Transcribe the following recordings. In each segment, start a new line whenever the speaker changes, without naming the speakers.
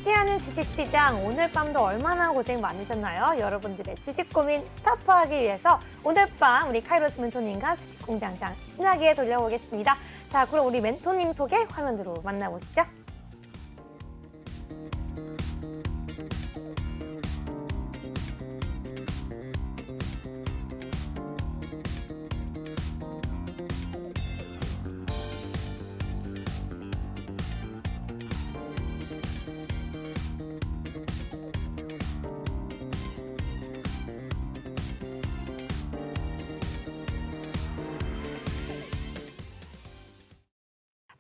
변치하는 주식시장, 오늘 밤도 얼마나 고생 많으셨나요? 여러분들의 주식 고민 터프하기 위해서 오늘 밤 우리 카이로스 멘토님과 주식공장장 신나게 돌려보겠습니다. 자, 그럼 우리 멘토님 소개 화면으로 만나보시죠.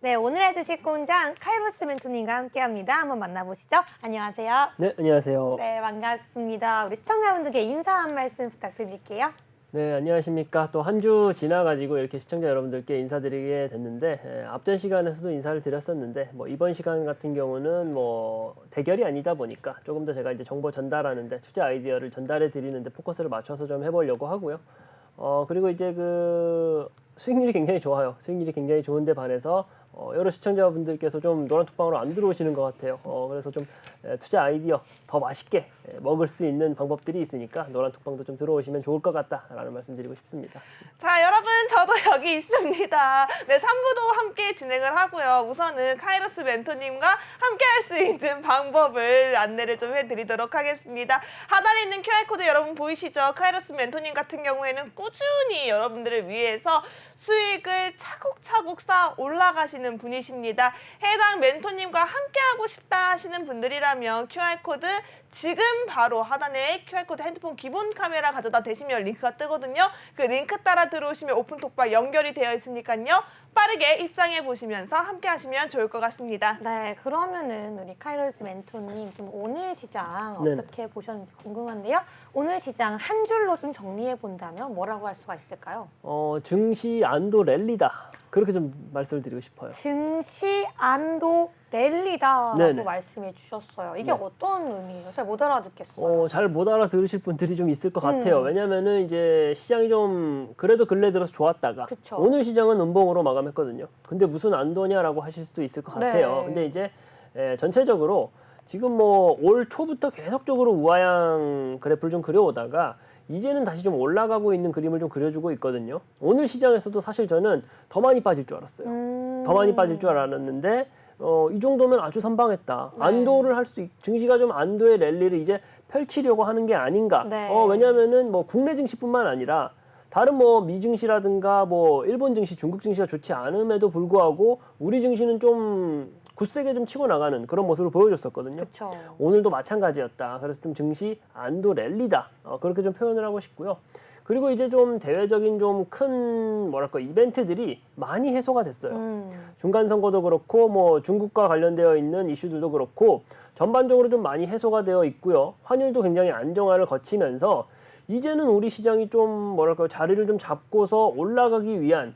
네, 오늘의 주식공장 카이로스 멘토님과 함께합니다. 한번 만나보시죠. 안녕하세요.
네, 안녕하세요.
네, 반갑습니다. 우리 시청자분들께 인사 한 말씀 부탁드릴게요.
네, 안녕하십니까. 또 한 주 지나가지고 이렇게 시청자 여러분들께 인사드리게 됐는데, 앞전 시간에서도 인사를 드렸었는데, 이번 시간 같은 경우는 대결이 아니다 보니까 조금 더 제가 이제 정보 전달하는데, 투자 아이디어를 전달해 드리는데 포커스를 맞춰서 좀 해보려고 하고요. 그리고 이제 수익률이 굉장히 좋아요. 수익률이 굉장히 좋은데 반해서 여러 시청자분들께서 좀 노란톡방으로 안 들어오시는 것 같아요. 그래서 좀 투자 아이디어 더 맛있게 먹을 수 있는 방법들이 있으니까 노란톡방도 좀 들어오시면 좋을 것 같다라는 말씀 드리고 싶습니다.
자, 여러분, 저도 여기 있습니다. 네, 3부도 함께 진행을 하고요. 우선은 카이로스 멘토님과 함께 할 수 있는 방법을 안내를 좀 해드리도록 하겠습니다. 하단에 있는 QR코드 여러분 보이시죠? 카이로스 멘토님 같은 경우에는 꾸준히 여러분들을 위해서 수익을 차곡차곡 쌓아 올라가시는 분이십니다. 해당 멘토님과 함께하고 싶다 하시는 분들이라면 QR코드 지금 바로 하단에 QR코드 핸드폰 기본 카메라 가져다 대시면 링크가 뜨거든요. 그 링크 따라 들어오시면 오픈톡방 연결이 되어 있으니까요. 빠르게 입장해 보시면서 함께 하시면 좋을 것 같습니다.
네, 그러면은 우리 카이로스 멘토님 좀 오늘 시장
네네.
어떻게 보셨는지 궁금한데요. 오늘 시장 한 줄로 좀 정리해 본다면 뭐라고 할 수가 있을까요?
증시 안도 랠리다. 그렇게 좀 말씀을 드리고 싶어요.
증시 안도 랠리다라고
네네.
말씀해 주셨어요. 이게
네.
어떤 의미예요? 잘 못 알아듣겠어요.
잘 못 알아들으실 분들이 좀 있을 것 같아요. 왜냐면은 이제 시장이 좀 그래도 근래 들어서 좋았다가
그쵸.
오늘 시장은 음봉으로 마감했거든요. 근데 무슨 안도냐라고 하실 수도 있을 것 같아요.
네.
근데 이제 전체적으로 지금 올 초부터 계속적으로 우하향 그래프를 좀 그려오다가 이제는 다시 좀 올라가고 있는 그림을 좀 그려주고 있거든요. 오늘 시장에서도 사실 저는 더 많이 빠질 줄 알았어요. 더 많이 빠질 줄 알았는데 이 정도면 아주 선방했다.
네.
안도를 할 수 증시가 좀 안도의 랠리를 이제 펼치려고 하는 게 아닌가.
네.
왜냐면은 국내 증시뿐만 아니라 다른 미 증시라든가 일본 증시, 중국 증시가 좋지 않음에도 불구하고 우리 증시는 좀 굳세게 좀 치고 나가는 그런 모습을 보여줬었거든요.
그렇죠.
오늘도 마찬가지였다. 그래서 좀 증시 안도 랠리다. 그렇게 좀 표현을 하고 싶고요. 그리고 이제 좀 대외적인 좀 큰 이벤트들이 많이 해소가 됐어요. 중간 선거도 그렇고 중국과 관련되어 있는 이슈들도 그렇고 전반적으로 좀 많이 해소가 되어 있고요. 환율도 굉장히 안정화를 거치면서 이제는 우리 시장이 좀 자리를 좀 잡고서 올라가기 위한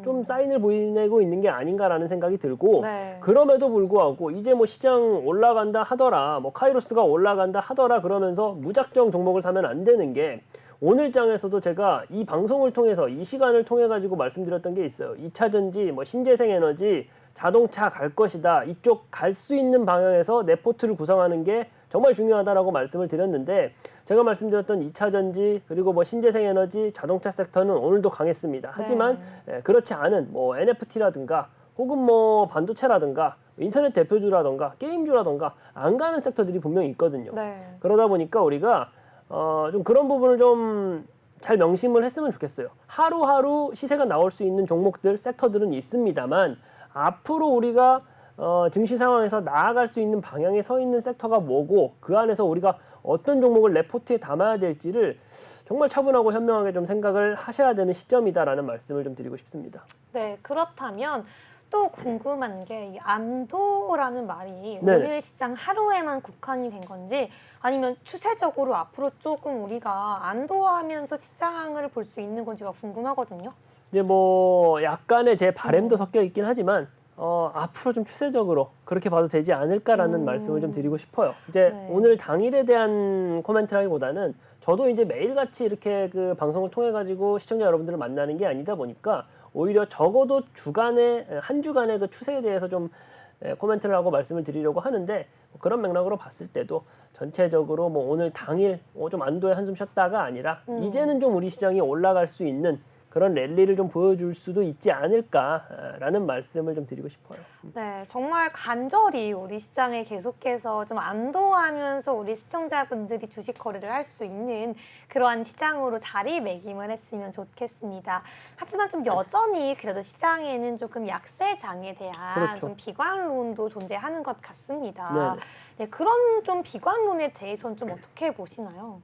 좀 사인을 보이내고 있는 게 아닌가라는 생각이 들고
네.
그럼에도 불구하고 이제 시장 올라간다 하더라, 카이로스가 올라간다 하더라 그러면서 무작정 종목을 사면 안 되는 게 오늘 장에서도 제가 이 방송을 통해서 이 시간을 통해 가지고 말씀드렸던 게 있어요. 2차전지, 신재생에너지, 자동차 갈 것이다. 이쪽 갈 수 있는 방향에서 내 포트를 구성하는 게 정말 중요하다라고 말씀을 드렸는데 제가 말씀드렸던 2차전지 그리고 신재생에너지, 자동차 섹터는 오늘도 강했습니다. 하지만 그렇지 않은 NFT라든가 혹은 반도체라든가 인터넷 대표주라든가 게임주라든가 안 가는 섹터들이 분명히 있거든요.
네.
그러다 보니까 우리가 좀 그런 부분을 좀 잘 명심을 했으면 좋겠어요. 하루하루 시세가 나올 수 있는 종목들, 섹터들은 있습니다만 앞으로 우리가 증시 상황에서 나아갈 수 있는 방향에 서 있는 섹터가 뭐고 그 안에서 우리가 어떤 종목을 내 포트에 담아야 될지를 정말 차분하고 현명하게 좀 생각을 하셔야 되는 시점이다라는 말씀을 좀 드리고 싶습니다.
네, 그렇다면 또 궁금한 게 이 안도라는 말이
네네.
오늘 시장 하루에만 국한이 된 건지 아니면 추세적으로 앞으로 조금 우리가 안도하면서 시장을 볼 수 있는 건지가 궁금하거든요.
이제 약간의 제 바램도 섞여 있긴 하지만 앞으로 좀 추세적으로 그렇게 봐도 되지 않을까라는 말씀을 좀 드리고 싶어요. 이제
네.
오늘 당일에 대한 코멘트라기보다는 저도 이제 매일같이 이렇게 방송을 통해 가지고 시청자 여러분들을 만나는 게 아니다 보니까 오히려 적어도 한 주간의 그 추세에 대해서 좀 코멘트를 하고 말씀을 드리려고 하는데 그런 맥락으로 봤을 때도 전체적으로 뭐 오늘 당일 좀 안도의 한숨 쉬었다가 아니라 이제는 좀 우리 시장이 올라갈 수 있는 그런 랠리를 좀 보여줄 수도 있지 않을까라는 말씀을 좀 드리고 싶어요.
네, 정말 간절히 우리 시장에 계속해서 좀 안도하면서 우리 시청자분들이 주식 거래를 할 수 있는 그러한 시장으로 자리매김을 했으면 좋겠습니다. 하지만 좀 여전히 그래도 시장에는 조금 약세장에 대한
그렇죠.
좀 비관론도 존재하는 것 같습니다.
네네.
네, 그런 좀 비관론에 대해서는 좀 어떻게 보시나요?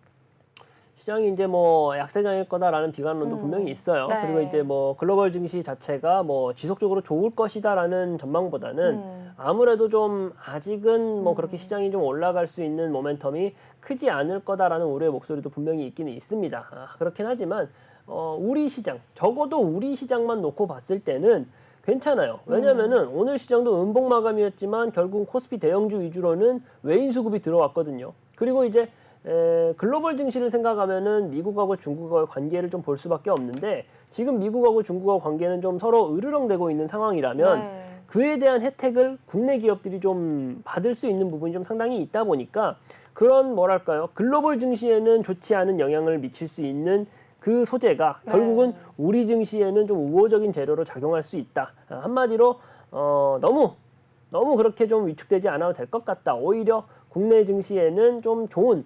시장이 이제 뭐 약세장일 거다라는 비관론도 분명히 있어요.
네.
그리고 이제 뭐 글로벌 증시 자체가 뭐 지속적으로 좋을 것이다라는 전망보다는 아무래도 좀 아직은 뭐 그렇게 시장이 좀 올라갈 수 있는 모멘텀이 크지 않을 거다라는 우려의 목소리도 분명히 있기는 있습니다. 그렇긴 하지만 우리 시장, 적어도 우리 시장만 놓고 봤을 때는 괜찮아요. 왜냐면은 오늘 시장도 음봉 마감이었지만 결국 코스피 대형주 위주로는 외인 수급이 들어왔거든요. 그리고 이제 글로벌 증시를 생각하면은 미국하고 중국과의 관계를 좀 볼 수밖에 없는데 지금 미국하고 중국하고 관계는 좀 서로 으르렁대고 있는 상황이라면
네.
그에 대한 혜택을 국내 기업들이 좀 받을 수 있는 부분이 좀 상당히 있다 보니까 그런 뭐랄까요 글로벌 증시에는 좋지 않은 영향을 미칠 수 있는 그 소재가
네.
결국은 우리 증시에는 좀 우호적인 재료로 작용할 수 있다. 한마디로 너무 그렇게 좀 위축되지 않아도 될 것 같다. 오히려 국내 증시에는 좀 좋은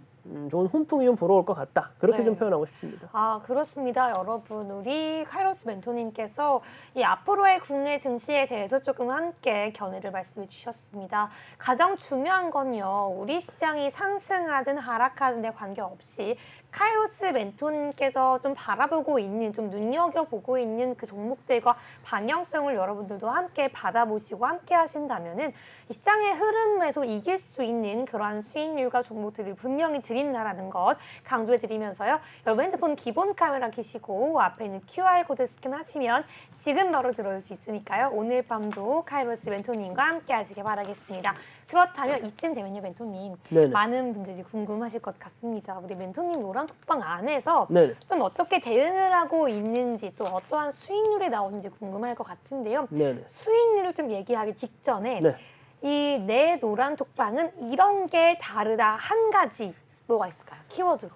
훈풍이 좀 불어올 것 같다. 그렇게
네.
좀 표현하고 싶습니다.
그렇습니다. 여러분, 우리 카이로스 멘토님께서 이 앞으로의 국내 증시에 대해서 조금 함께 견해를 말씀해 주셨습니다. 가장 중요한 건요, 우리 시장이 상승하든 하락하든 데 관계없이 카이로스 멘토님께서 좀 바라보고 있는, 좀 눈여겨보고 있는 그 종목들과 방향성을 여러분들도 함께 받아보시고 함께 하신다면은 이 시장의 흐름에서 이길 수 있는 그러한 수익률과 종목들을 분명히 드린다라는 것 강조해 드리면서요. 여러분 핸드폰 기본 카메라 켜시고 앞에 있는 QR코드 스캔하시면 지금 바로 들어올 수 있으니까요. 오늘 밤도 카이로스 멘토님과 함께 하시길 바라겠습니다. 그렇다면 이쯤 되면요, 멘토님.
네네.
많은 분들이 궁금하실 것 같습니다. 우리 멘토님 노란 톡방 안에서
네네.
좀 어떻게 대응을 하고 있는지 또 어떠한 수익률이 나오는지 궁금할 것 같은데요.
네네.
수익률을 좀 얘기하기 직전에
네.
이 내 노란 톡방은 이런 게 다르다 한 가지 뭐가 있을까요? 키워드로.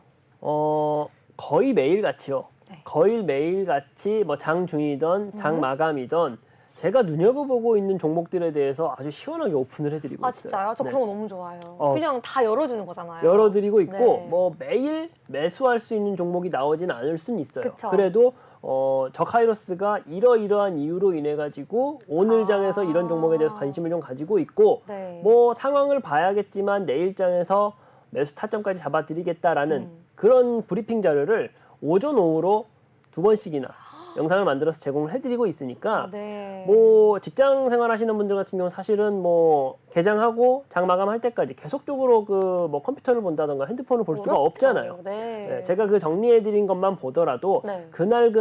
거의 매일같이요.
네.
거의 매일같이 뭐 장중이던 장 마감이던 제가 눈여겨보고 있는 종목들에 대해서 아주 시원하게 오픈을 해드리고 있어요.
진짜요? 저
네.
그런 거 너무 좋아요. 그냥 다 열어주는 거잖아요.
열어드리고 있고
네.
뭐 매일 매수할 수 있는 종목이 나오진 않을 수는 있어요.
그쵸.
그래도 저 카이로스가 이러이러한 이유로 인해 가지고 오늘 장에서 이런 종목에 대해서 관심을 좀 가지고 있고
네.
뭐 상황을 봐야겠지만 내일 장에서 매수 타점까지 잡아드리겠다라는 그런 브리핑 자료를 오전 오후로 2번씩이나 영상을 만들어서 제공을 해드리고 있으니까
네.
뭐 직장 생활 하시는 분들 같은 경우는 사실은 뭐 개장하고 장 마감할 때까지 계속적으로 그 뭐 컴퓨터를 본다던가 핸드폰을 볼 수가
어렵죠.
없잖아요.
네.
네, 제가 그 정리해드린 것만 보더라도
네.
그날의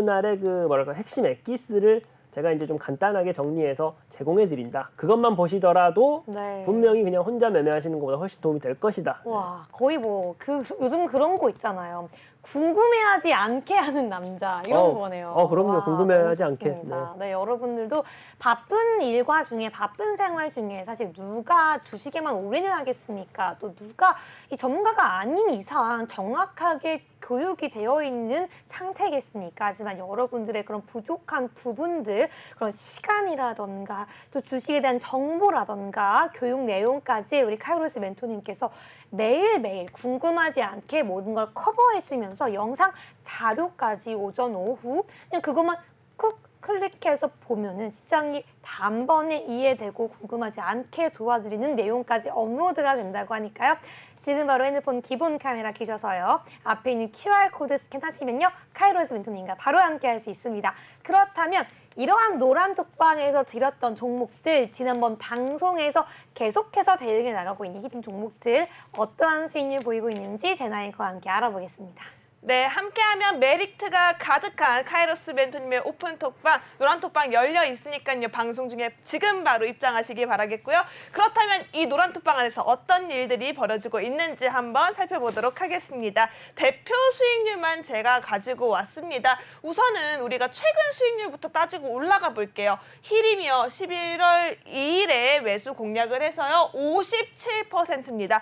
그 뭐랄까 핵심 엑기스를 제가 이제 좀 간단하게 정리해서 제공해드린다. 그것만 보시더라도
네.
분명히 그냥 혼자 매매하시는 것보다 훨씬 도움이 될 것이다.
와, 거의 뭐 요즘 그런 거 있잖아요. 궁금해하지 않게 하는 남자 이런 거네요.
그럼요.
와,
궁금해하지
너무
않게.
좋습니다. 네, 여러분들도 바쁜 일과 중에 바쁜 생활 중에 사실 누가 주식에만 올인하겠습니까? 또 누가 이 전문가가 아닌 이상 정확하게 교육이 되어 있는 상태겠습니까? 하지만 여러분들의 그런 부족한 부분들, 그런 시간이라던가 또 주식에 대한 정보라던가 교육 내용까지 우리 카이로스 멘토님께서 매일매일 궁금하지 않게 모든 걸 커버해주면서 영상 자료까지 오전 오후 그냥 그것만 쿡 클릭해서 보면은 시장이 단번에 이해되고 궁금하지 않게 도와드리는 내용까지 업로드가 된다고 하니까요. 지금 바로 핸드폰 기본 카메라 켜셔서요. 앞에 있는 QR코드 스캔하시면요. 카이로스 멘토님과 바로 함께 할 수 있습니다. 그렇다면 이러한 노란 톡방에서 드렸던 종목들, 지난번 방송에서 계속해서 대응해 나가고 있는 히든 종목들 어떠한 수익률 보이고 있는지 제나이과 함께 알아보겠습니다.
네, 함께하면 메리트가 가득한 카이로스 멘토님의 오픈 톡방, 노란 톡방 열려 있으니까요. 방송 중에 지금 바로 입장하시기 바라겠고요. 그렇다면 이 노란 톡방 안에서 어떤 일들이 벌어지고 있는지 한번 살펴보도록 하겠습니다. 대표 수익률만 제가 가지고 왔습니다. 우선은 우리가 최근 수익률부터 따지고 올라가 볼게요. 힐이며 11월 2일에 매수 공략을 해서요. 57%입니다.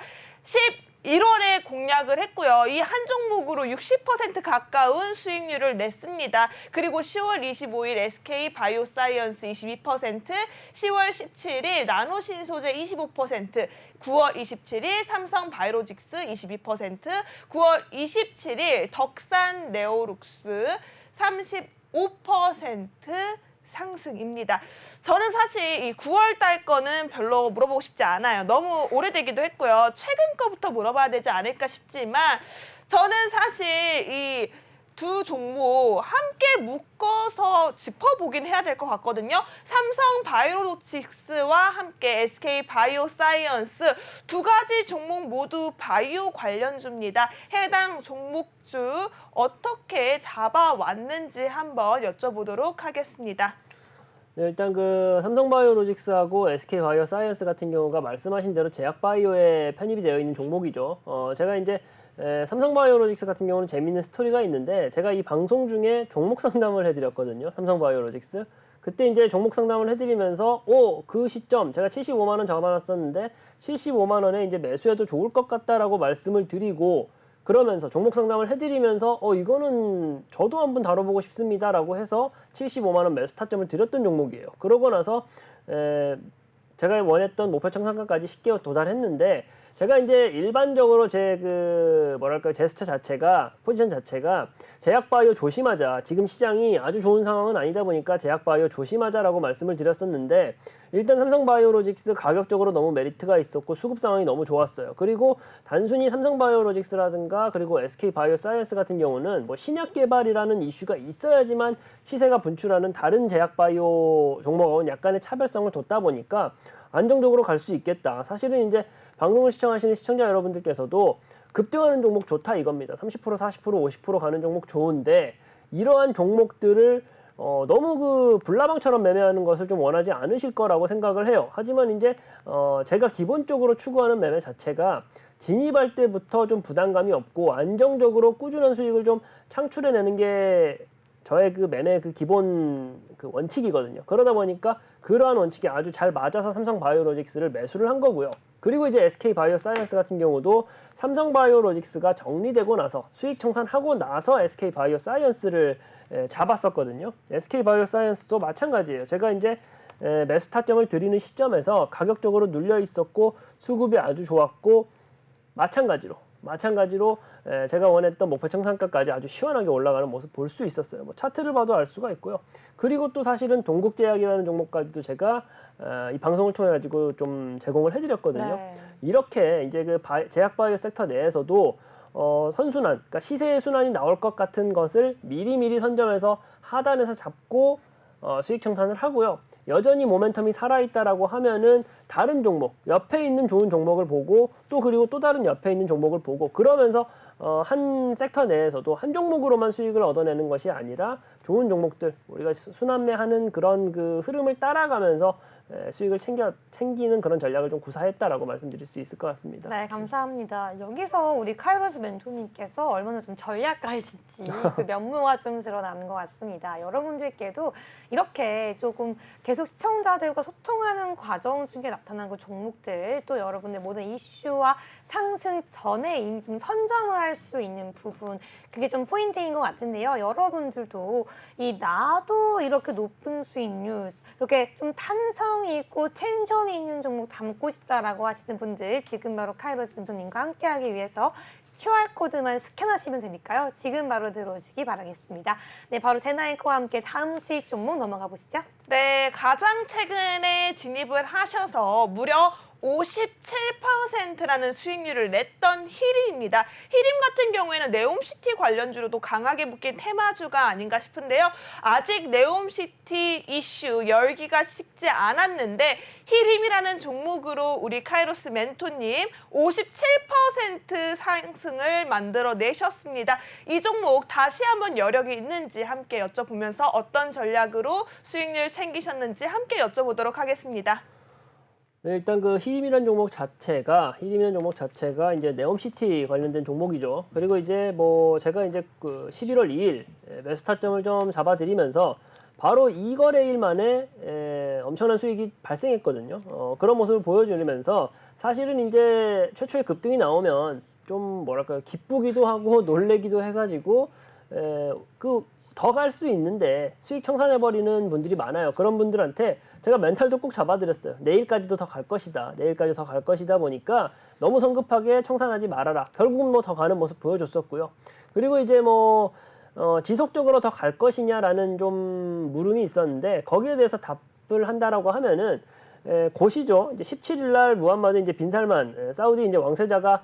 1월에 공략을 했고요. 이 한 종목으로 60% 가까운 수익률을 냈습니다. 그리고 10월 25일 SK 바이오사이언스 22%, 10월 17일 나노신소재 25%, 9월 27일 삼성 바이오로직스 22%, 9월 27일 덕산 네오룩스 35% 상승입니다. 저는 사실 이 9월 달 거는 별로 물어보고 싶지 않아요. 너무 오래되기도 했고요. 최근 거부터 물어봐야 되지 않을까 싶지만 저는 사실 이 두 종목 함께 묶어서 짚어보긴 해야 될 것 같거든요. 삼성 바이오로직스와 함께 SK 바이오사이언스 두 가지 종목 모두 바이오 관련주입니다. 해당 종목주 어떻게 잡아왔는지 한번 여쭤보도록 하겠습니다.
네, 일단 그 삼성바이오로직스하고 SK바이오사이언스 같은 경우가 말씀하신 대로 제약바이오에 편입이 되어 있는 종목이죠. 제가 이제 삼성바이오로직스 같은 경우는 재미있는 스토리가 있는데 제가 이 방송 중에 종목 상담을 해드렸거든요. 삼성바이오로직스. 그때 이제 종목 상담을 해드리면서 그 시점 제가 75만 원 잡아놨었는데 75만 원에 이제 매수해도 좋을 것 같다라고 말씀을 드리고 그러면서 종목 상담을 해드리면서 이거는 저도 한번 다뤄보고 싶습니다라고 해서 75만 원 매수 타점을 드렸던 종목이에요. 그러고 나서 제가 원했던 목표 청산가까지 쉽게 도달했는데 제가 이제 일반적으로 제 제스처 자체가 포지션 자체가 제약바이오 조심하자. 지금 시장이 아주 좋은 상황은 아니다 보니까 제약바이오 조심하자라고 말씀을 드렸었는데 일단 삼성바이오로직스 가격적으로 너무 메리트가 있었고 수급 상황이 너무 좋았어요. 그리고 단순히 삼성바이오로직스라든가 그리고 SK바이오사이언스 같은 경우는 뭐 신약 개발이라는 이슈가 있어야지만 시세가 분출하는 다른 제약바이오 종목하고는 약간의 차별성을 뒀다 보니까 안정적으로 갈 수 있겠다. 사실은 이제 방송을 시청하시는 시청자 여러분들께서도 급등하는 종목 좋다 이겁니다. 30%, 40%, 50% 가는 종목 좋은데 이러한 종목들을 너무 그 불나방처럼 매매하는 것을 좀 원하지 않으실 거라고 생각을 해요. 하지만 이제 제가 기본적으로 추구하는 매매 자체가 진입할 때부터 좀 부담감이 없고 안정적으로 꾸준한 수익을 좀 창출해내는 게 저의 그 매매 그 기본 그 원칙이거든요. 그러다 보니까 그러한 원칙에 아주 잘 맞아서 삼성바이오로직스를 매수를 한 거고요. 그리고 이제 SK바이오사이언스 같은 경우도 삼성바이오로직스가 정리되고 나서 수익 청산하고 나서 SK바이오사이언스를 잡았었거든요. SK바이오사이언스도 마찬가지예요. 제가 이제 매수 타점을 드리는 시점에서 가격적으로 눌려 있었고 수급이 아주 좋았고 마찬가지로 제가 원했던 목표 청산가까지 아주 시원하게 올라가는 모습 볼 수 있었어요. 뭐 차트를 봐도 알 수가 있고요. 그리고 또 사실은 동국제약이라는 종목까지도 제가 이 방송을 통해 가지고 좀 제공을 해드렸거든요.
네.
이렇게 이제 그 제약바이오 섹터 내에서도 선순환, 그러니까 시세의 순환이 나올 것 같은 것을 미리미리 선점해서 하단에서 잡고 수익 청산을 하고요. 여전히 모멘텀이 살아있다라고 하면은 다른 종목, 옆에 있는 좋은 종목을 보고 그리고 또 다른 옆에 있는 종목을 보고 그러면서 한 섹터 내에서도 한 종목으로만 수익을 얻어내는 것이 아니라 좋은 종목들 우리가 순환매하는 그런 그 흐름을 따라가면서 수익을 챙기는 그런 전략을 좀 구사했다라고 말씀드릴 수 있을 것 같습니다.
네, 감사합니다. 여기서 우리 카이로스 멘토님께서 얼마나 좀 전략가이신지 그 면모가 좀 드러나는 것 같습니다. 여러분들께도 이렇게 조금 계속 시청자들과 소통하는 과정 중에 나타난 그 종목들 또 여러분들 모든 이슈와 상승 전에 이미 좀 선점을 할 수 있는 부분 그게 좀 포인트인 것 같은데요. 여러분들도 나도 이렇게 높은 수익률 이렇게 좀 탄성이 있고 텐션이 있는 종목 담고 싶다라고 하시는 분들 지금 바로 카이로스 멘토님과 함께하기 위해서 QR코드만 스캔하시면 되니까요. 지금 바로 들어오시기 바라겠습니다. 네, 바로 제나앵커와 함께 다음 수익 종목 넘어가 보시죠.
네, 가장 최근에 진입을 하셔서 무려 57%라는 수익률을 냈던 히림입니다. 히림 같은 경우에는 네옴시티 관련주로도 강하게 묶인 테마주가 아닌가 싶은데요. 아직 네옴시티 이슈 열기가 식지 않았는데 히림이라는 종목으로 우리 카이로스 멘토님 57% 상승을 만들어내셨습니다. 이 종목 다시 한번 여력이 있는지 함께 여쭤보면서 어떤 전략으로 수익률 챙기셨는지 함께 여쭤보도록 하겠습니다.
네, 일단 그 히림이라는 종목 자체가 이제 네옴시티 관련된 종목이죠. 그리고 이제 뭐 제가 이제 그 11월 2일 매수 타점을 좀 잡아드리면서 바로 이 거래일 만에 엄청난 수익이 발생했거든요. 그런 모습을 보여주면서 사실은 이제 최초의 급등이 나오면 좀 뭐랄까요, 기쁘기도 하고 놀래기도 해가지고 그 더 갈 수 있는데 수익 청산해버리는 분들이 많아요. 그런 분들한테 제가 멘탈도 꼭 잡아드렸어요. 내일까지도 더 갈 것이다. 내일까지 더 갈 것이다 보니까 너무 성급하게 청산하지 말아라. 결국은 뭐 더 가는 모습 보여줬었고요. 그리고 이제 뭐 지속적으로 더 갈 것이냐라는 좀 물음이 있었는데 거기에 대해서 답을 한다라고 하면은 곧이죠. 이제 17일 날 무함마드 이제 빈살만 사우디 이제 왕세자가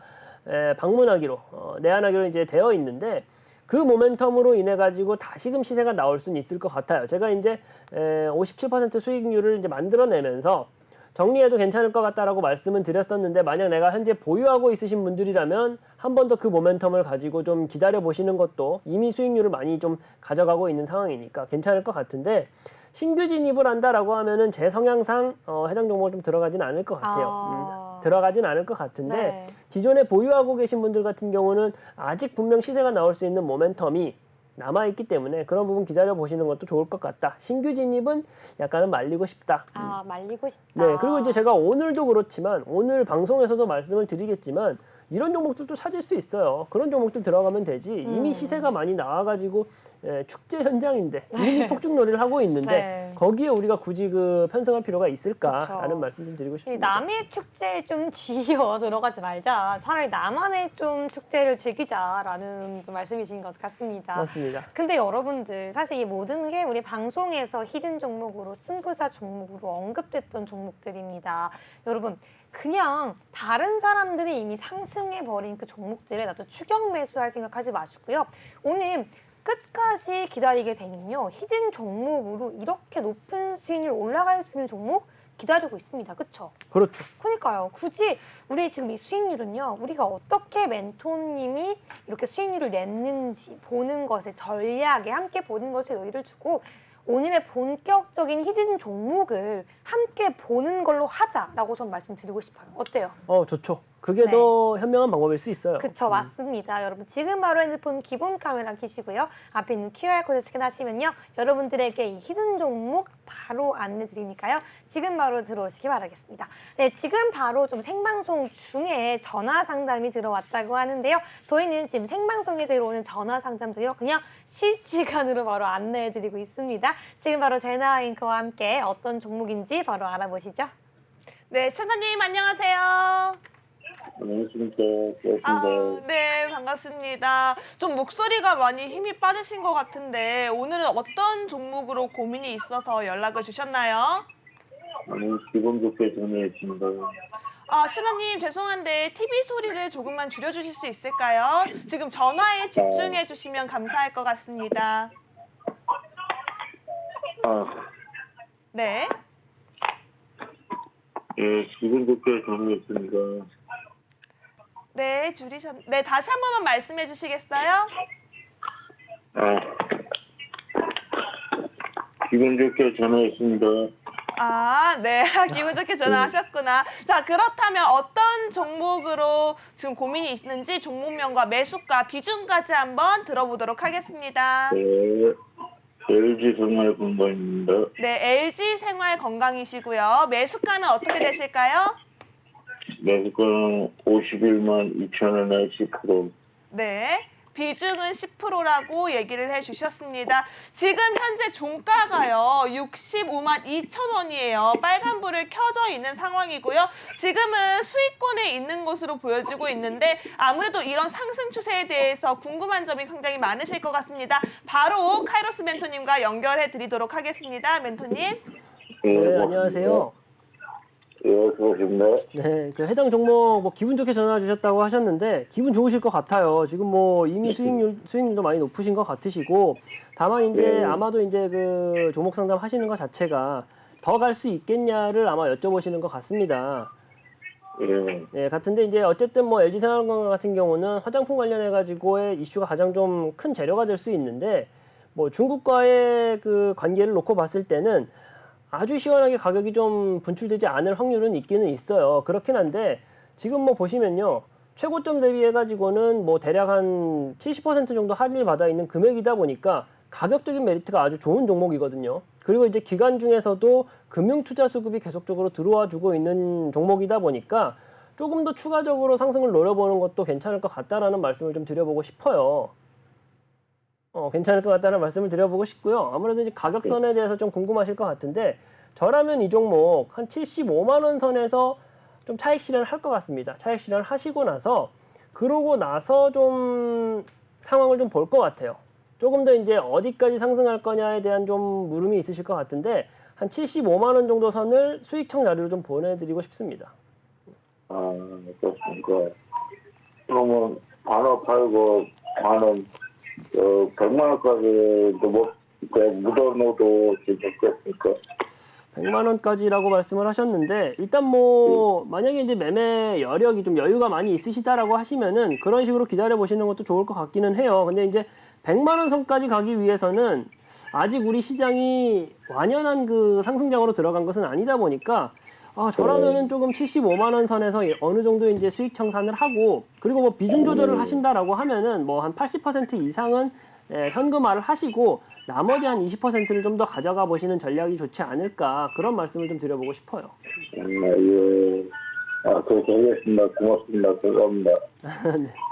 방문하기로 내한하기로 이제 되어 있는데 그 모멘텀으로 인해 가지고 다시금 시세가 나올 수는 있을 것 같아요. 제가 이제 57% 수익률을 이제 만들어내면서 정리해도 괜찮을 것 같다라고 말씀은 드렸었는데 만약 내가 현재 보유하고 있으신 분들이라면 한 번 더 그 모멘텀을 가지고 좀 기다려 보시는 것도 이미 수익률을 많이 좀 가져가고 있는 상황이니까 괜찮을 것 같은데 신규 진입을 한다라고 하면은 제 성향상 해당 종목을 좀 들어가진 않을 것 같아요. 들어가진 않을 것 같은데
네.
기존에 보유하고 계신 분들 같은 경우는 아직 분명 시세가 나올 수 있는 모멘텀이 남아있기 때문에 그런 부분 기다려 보시는 것도 좋을 것 같다. 신규 진입은 약간은 말리고 싶다.
말리고 싶다.
네, 그리고 이제 제가 오늘도 그렇지만 오늘 방송에서도 말씀을 드리겠지만 이런 종목들도 찾을 수 있어요. 그런 종목들 들어가면 되지. 이미 시세가 많이 나와가지고 축제 현장인데 이미 폭죽놀이를 하고 있는데
네.
거기에 우리가 굳이 그 편성할 필요가 있을까라는
그쵸.
말씀 좀 드리고
이
싶습니다.
남의 축제에 좀 지어 들어가지 말자. 차라리 나만의 좀 축제를 즐기자라는 좀 말씀이신 것 같습니다.
맞습니다.
근데 여러분들 사실 이 모든 게 우리 방송에서 히든 종목으로 승부사 종목으로 언급됐던 종목들입니다. 여러분 그냥 다른 사람들이 이미 상승해버린 그 종목들에 나도 추격 매수할 생각하지 마시고요. 오늘 끝까지 기다리게 되면요. 히든 종목으로 이렇게 높은 수익률 올라갈 수 있는 종목 기다리고 있습니다. 그렇죠?
그렇죠.
그러니까요. 굳이 우리 지금 이 수익률은요. 우리가 어떻게 멘토님이 이렇게 수익률을 냈는지 보는 것에 전략에 함께 보는 것에 의의를 주고 오늘의 본격적인 히든 종목을 함께 보는 걸로 하자라고 전 말씀드리고 싶어요. 어때요?
좋죠. 그게
네.
더 현명한 방법일 수 있어요.
그쵸, 맞습니다. 여러분 지금 바로 핸드폰 기본 카메라 켜시고요. 앞에 있는 QR코드 스캔하시면요. 여러분들에게 이 히든 종목 바로 안내 드리니까요. 지금 바로 들어오시기 바라겠습니다. 네, 지금 바로 좀 생방송 중에 전화 상담이 들어왔다고 하는데요. 저희는 지금 생방송에 들어오는 전화 상담도요. 그냥 실시간으로 바로 안내해 드리고 있습니다. 지금 바로 제나 앵커와 함께 어떤 종목인지 바로 알아보시죠.
네, 시청자님 안녕하세요.
안녕하십니까. 반갑습니다.
네, 반갑습니다. 좀 목소리가 많이 힘이 빠지신 것 같은데 오늘은 어떤 종목으로 고민이 있어서 연락을 주셨나요?
아니, 기분 좋게 전화했습니다.
신우님 죄송한데 TV 소리를 조금만 줄여주실 수 있을까요? 지금 전화에 집중해 주시면 감사할 것 같습니다. 네.
예, 기분 좋게 전화했습니다.
네, 네, 다시 한 번만 말씀해 주시겠어요?
기분 좋게 전화했습니다.
네. 기분 좋게 전화하셨구나. 자, 그렇다면 어떤 종목으로 지금 고민이 있는지 종목명과 매수가, 비중까지 한번 들어보도록 하겠습니다.
네, LG 생활건강입니다.
네, LG 생활 건강이시고요. 매수가는 어떻게 되실까요?
매수가는 51만 2천원에 10%.
네. 비중은 10%라고 얘기를 해주셨습니다. 지금 현재 종가가요 65만 2천 원이에요. 빨간불을 켜져 있는 상황이고요. 지금은 수익권에 있는 것으로 보여지고 있는데 아무래도 이런 상승 추세에 대해서 궁금한 점이 굉장히 많으실 것 같습니다. 바로 카이로스 멘토님과 연결해 드리도록 하겠습니다. 멘토님.
네, 안녕하세요.
예, 그렇습니다.
네, 그 해당 종목 뭐 기분 좋게 전화 주셨다고 하셨는데 기분 좋으실 것 같아요. 지금 뭐 이미 수익률도 많이 높으신 것 같으시고 다만 이제
네.
아마도 이제 그 종목 상담 하시는 것 자체가 더 갈 수 있겠냐를 아마 여쭤보시는 것 같습니다.
예,
네, 같은데 이제 어쨌든 뭐 LG생활건강 같은 경우는 화장품 관련해 가지고의 이슈가 가장 좀 큰 재료가 될 수 있는데 뭐 중국과의 그 관계를 놓고 봤을 때는 아주 시원하게 가격이 좀 분출되지 않을 확률은 있기는 있어요. 그렇긴 한데 지금 뭐 보시면요. 최고점 대비해 가지고는 뭐 대략 한 70% 정도 할인을 받아 있는 금액이다 보니까 가격적인 메리트가 아주 좋은 종목이거든요. 그리고 이제 기간 중에서도 금융투자 수급이 계속적으로 들어와 주고 있는 종목이다 보니까 조금 더 추가적으로 상승을 노려보는 것도 괜찮을 것 같다라는 말씀을 좀 드려보고 싶어요. 괜찮을 것 같다는 말씀을 드려보고 싶고요. 아무래도 이제 가격선에 대해서 좀 궁금하실 것 같은데 저라면 이 종목 한 75만 원 선에서 좀 차익 실현을 할 것 같습니다. 차익 실현을 하시고 나서 그러고 나서 좀 상황을 좀 볼 것 같아요. 조금 더 이제 어디까지 상승할 거냐에 대한 좀 물음이 있으실 것 같은데 한 75만 원 정도 선을 수익청 자료로 좀 보내드리고 싶습니다.
아, 그렇습니까. 그러면 반원 팔고 반원 100만 원까지도 못 묻어놓어도 괜찮겠습니까?
100만 원까지라고 말씀을 하셨는데 일단 뭐 만약에 이제 매매 여력이 좀 여유가 많이 있으시다라고 하시면은 그런 식으로 기다려 보시는 것도 좋을 것 같기는 해요. 근데 이제 100만 원 선까지 가기 위해서는 아직 우리 시장이 완연한 그 상승장으로 들어간 것은 아니다 보니까 저라면은 조금 75만 원 선에서 어느 정도 이제 수익 청산을 하고 그리고 뭐 비중 조절을 하신다라고 하면은 뭐 한 80% 이상은 현금화를 하시고 나머지 한 20%를 좀 더 가져가 보시는 전략이 좋지 않을까 그런 말씀을 좀 드려보고 싶어요.
예. 그렇게 하겠습니다. 고맙습니다. 감사합니다.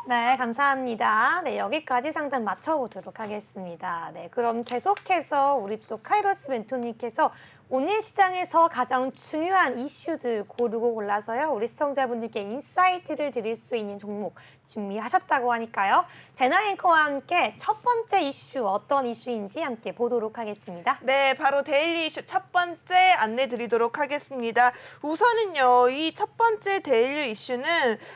네, 감사합니다. 네, 여기까지 상담 맞춰보도록 하겠습니다. 네, 그럼 계속해서 우리 또 카이로스 멘토님께서 오늘 시장에서 가장 중요한 이슈들 고르고 골라서요. 우리 시청자분들께 인사이트를 드릴 수 있는 종목 준비하셨다고 하니까요. 제나 앵커와 함께 첫 번째 이슈 어떤 이슈인지 함께 보도록 하겠습니다.
네, 바로 데일리 이슈 첫 번째 안내 드리도록 하겠습니다. 우선은요, 이 첫 번째 데일리 이슈는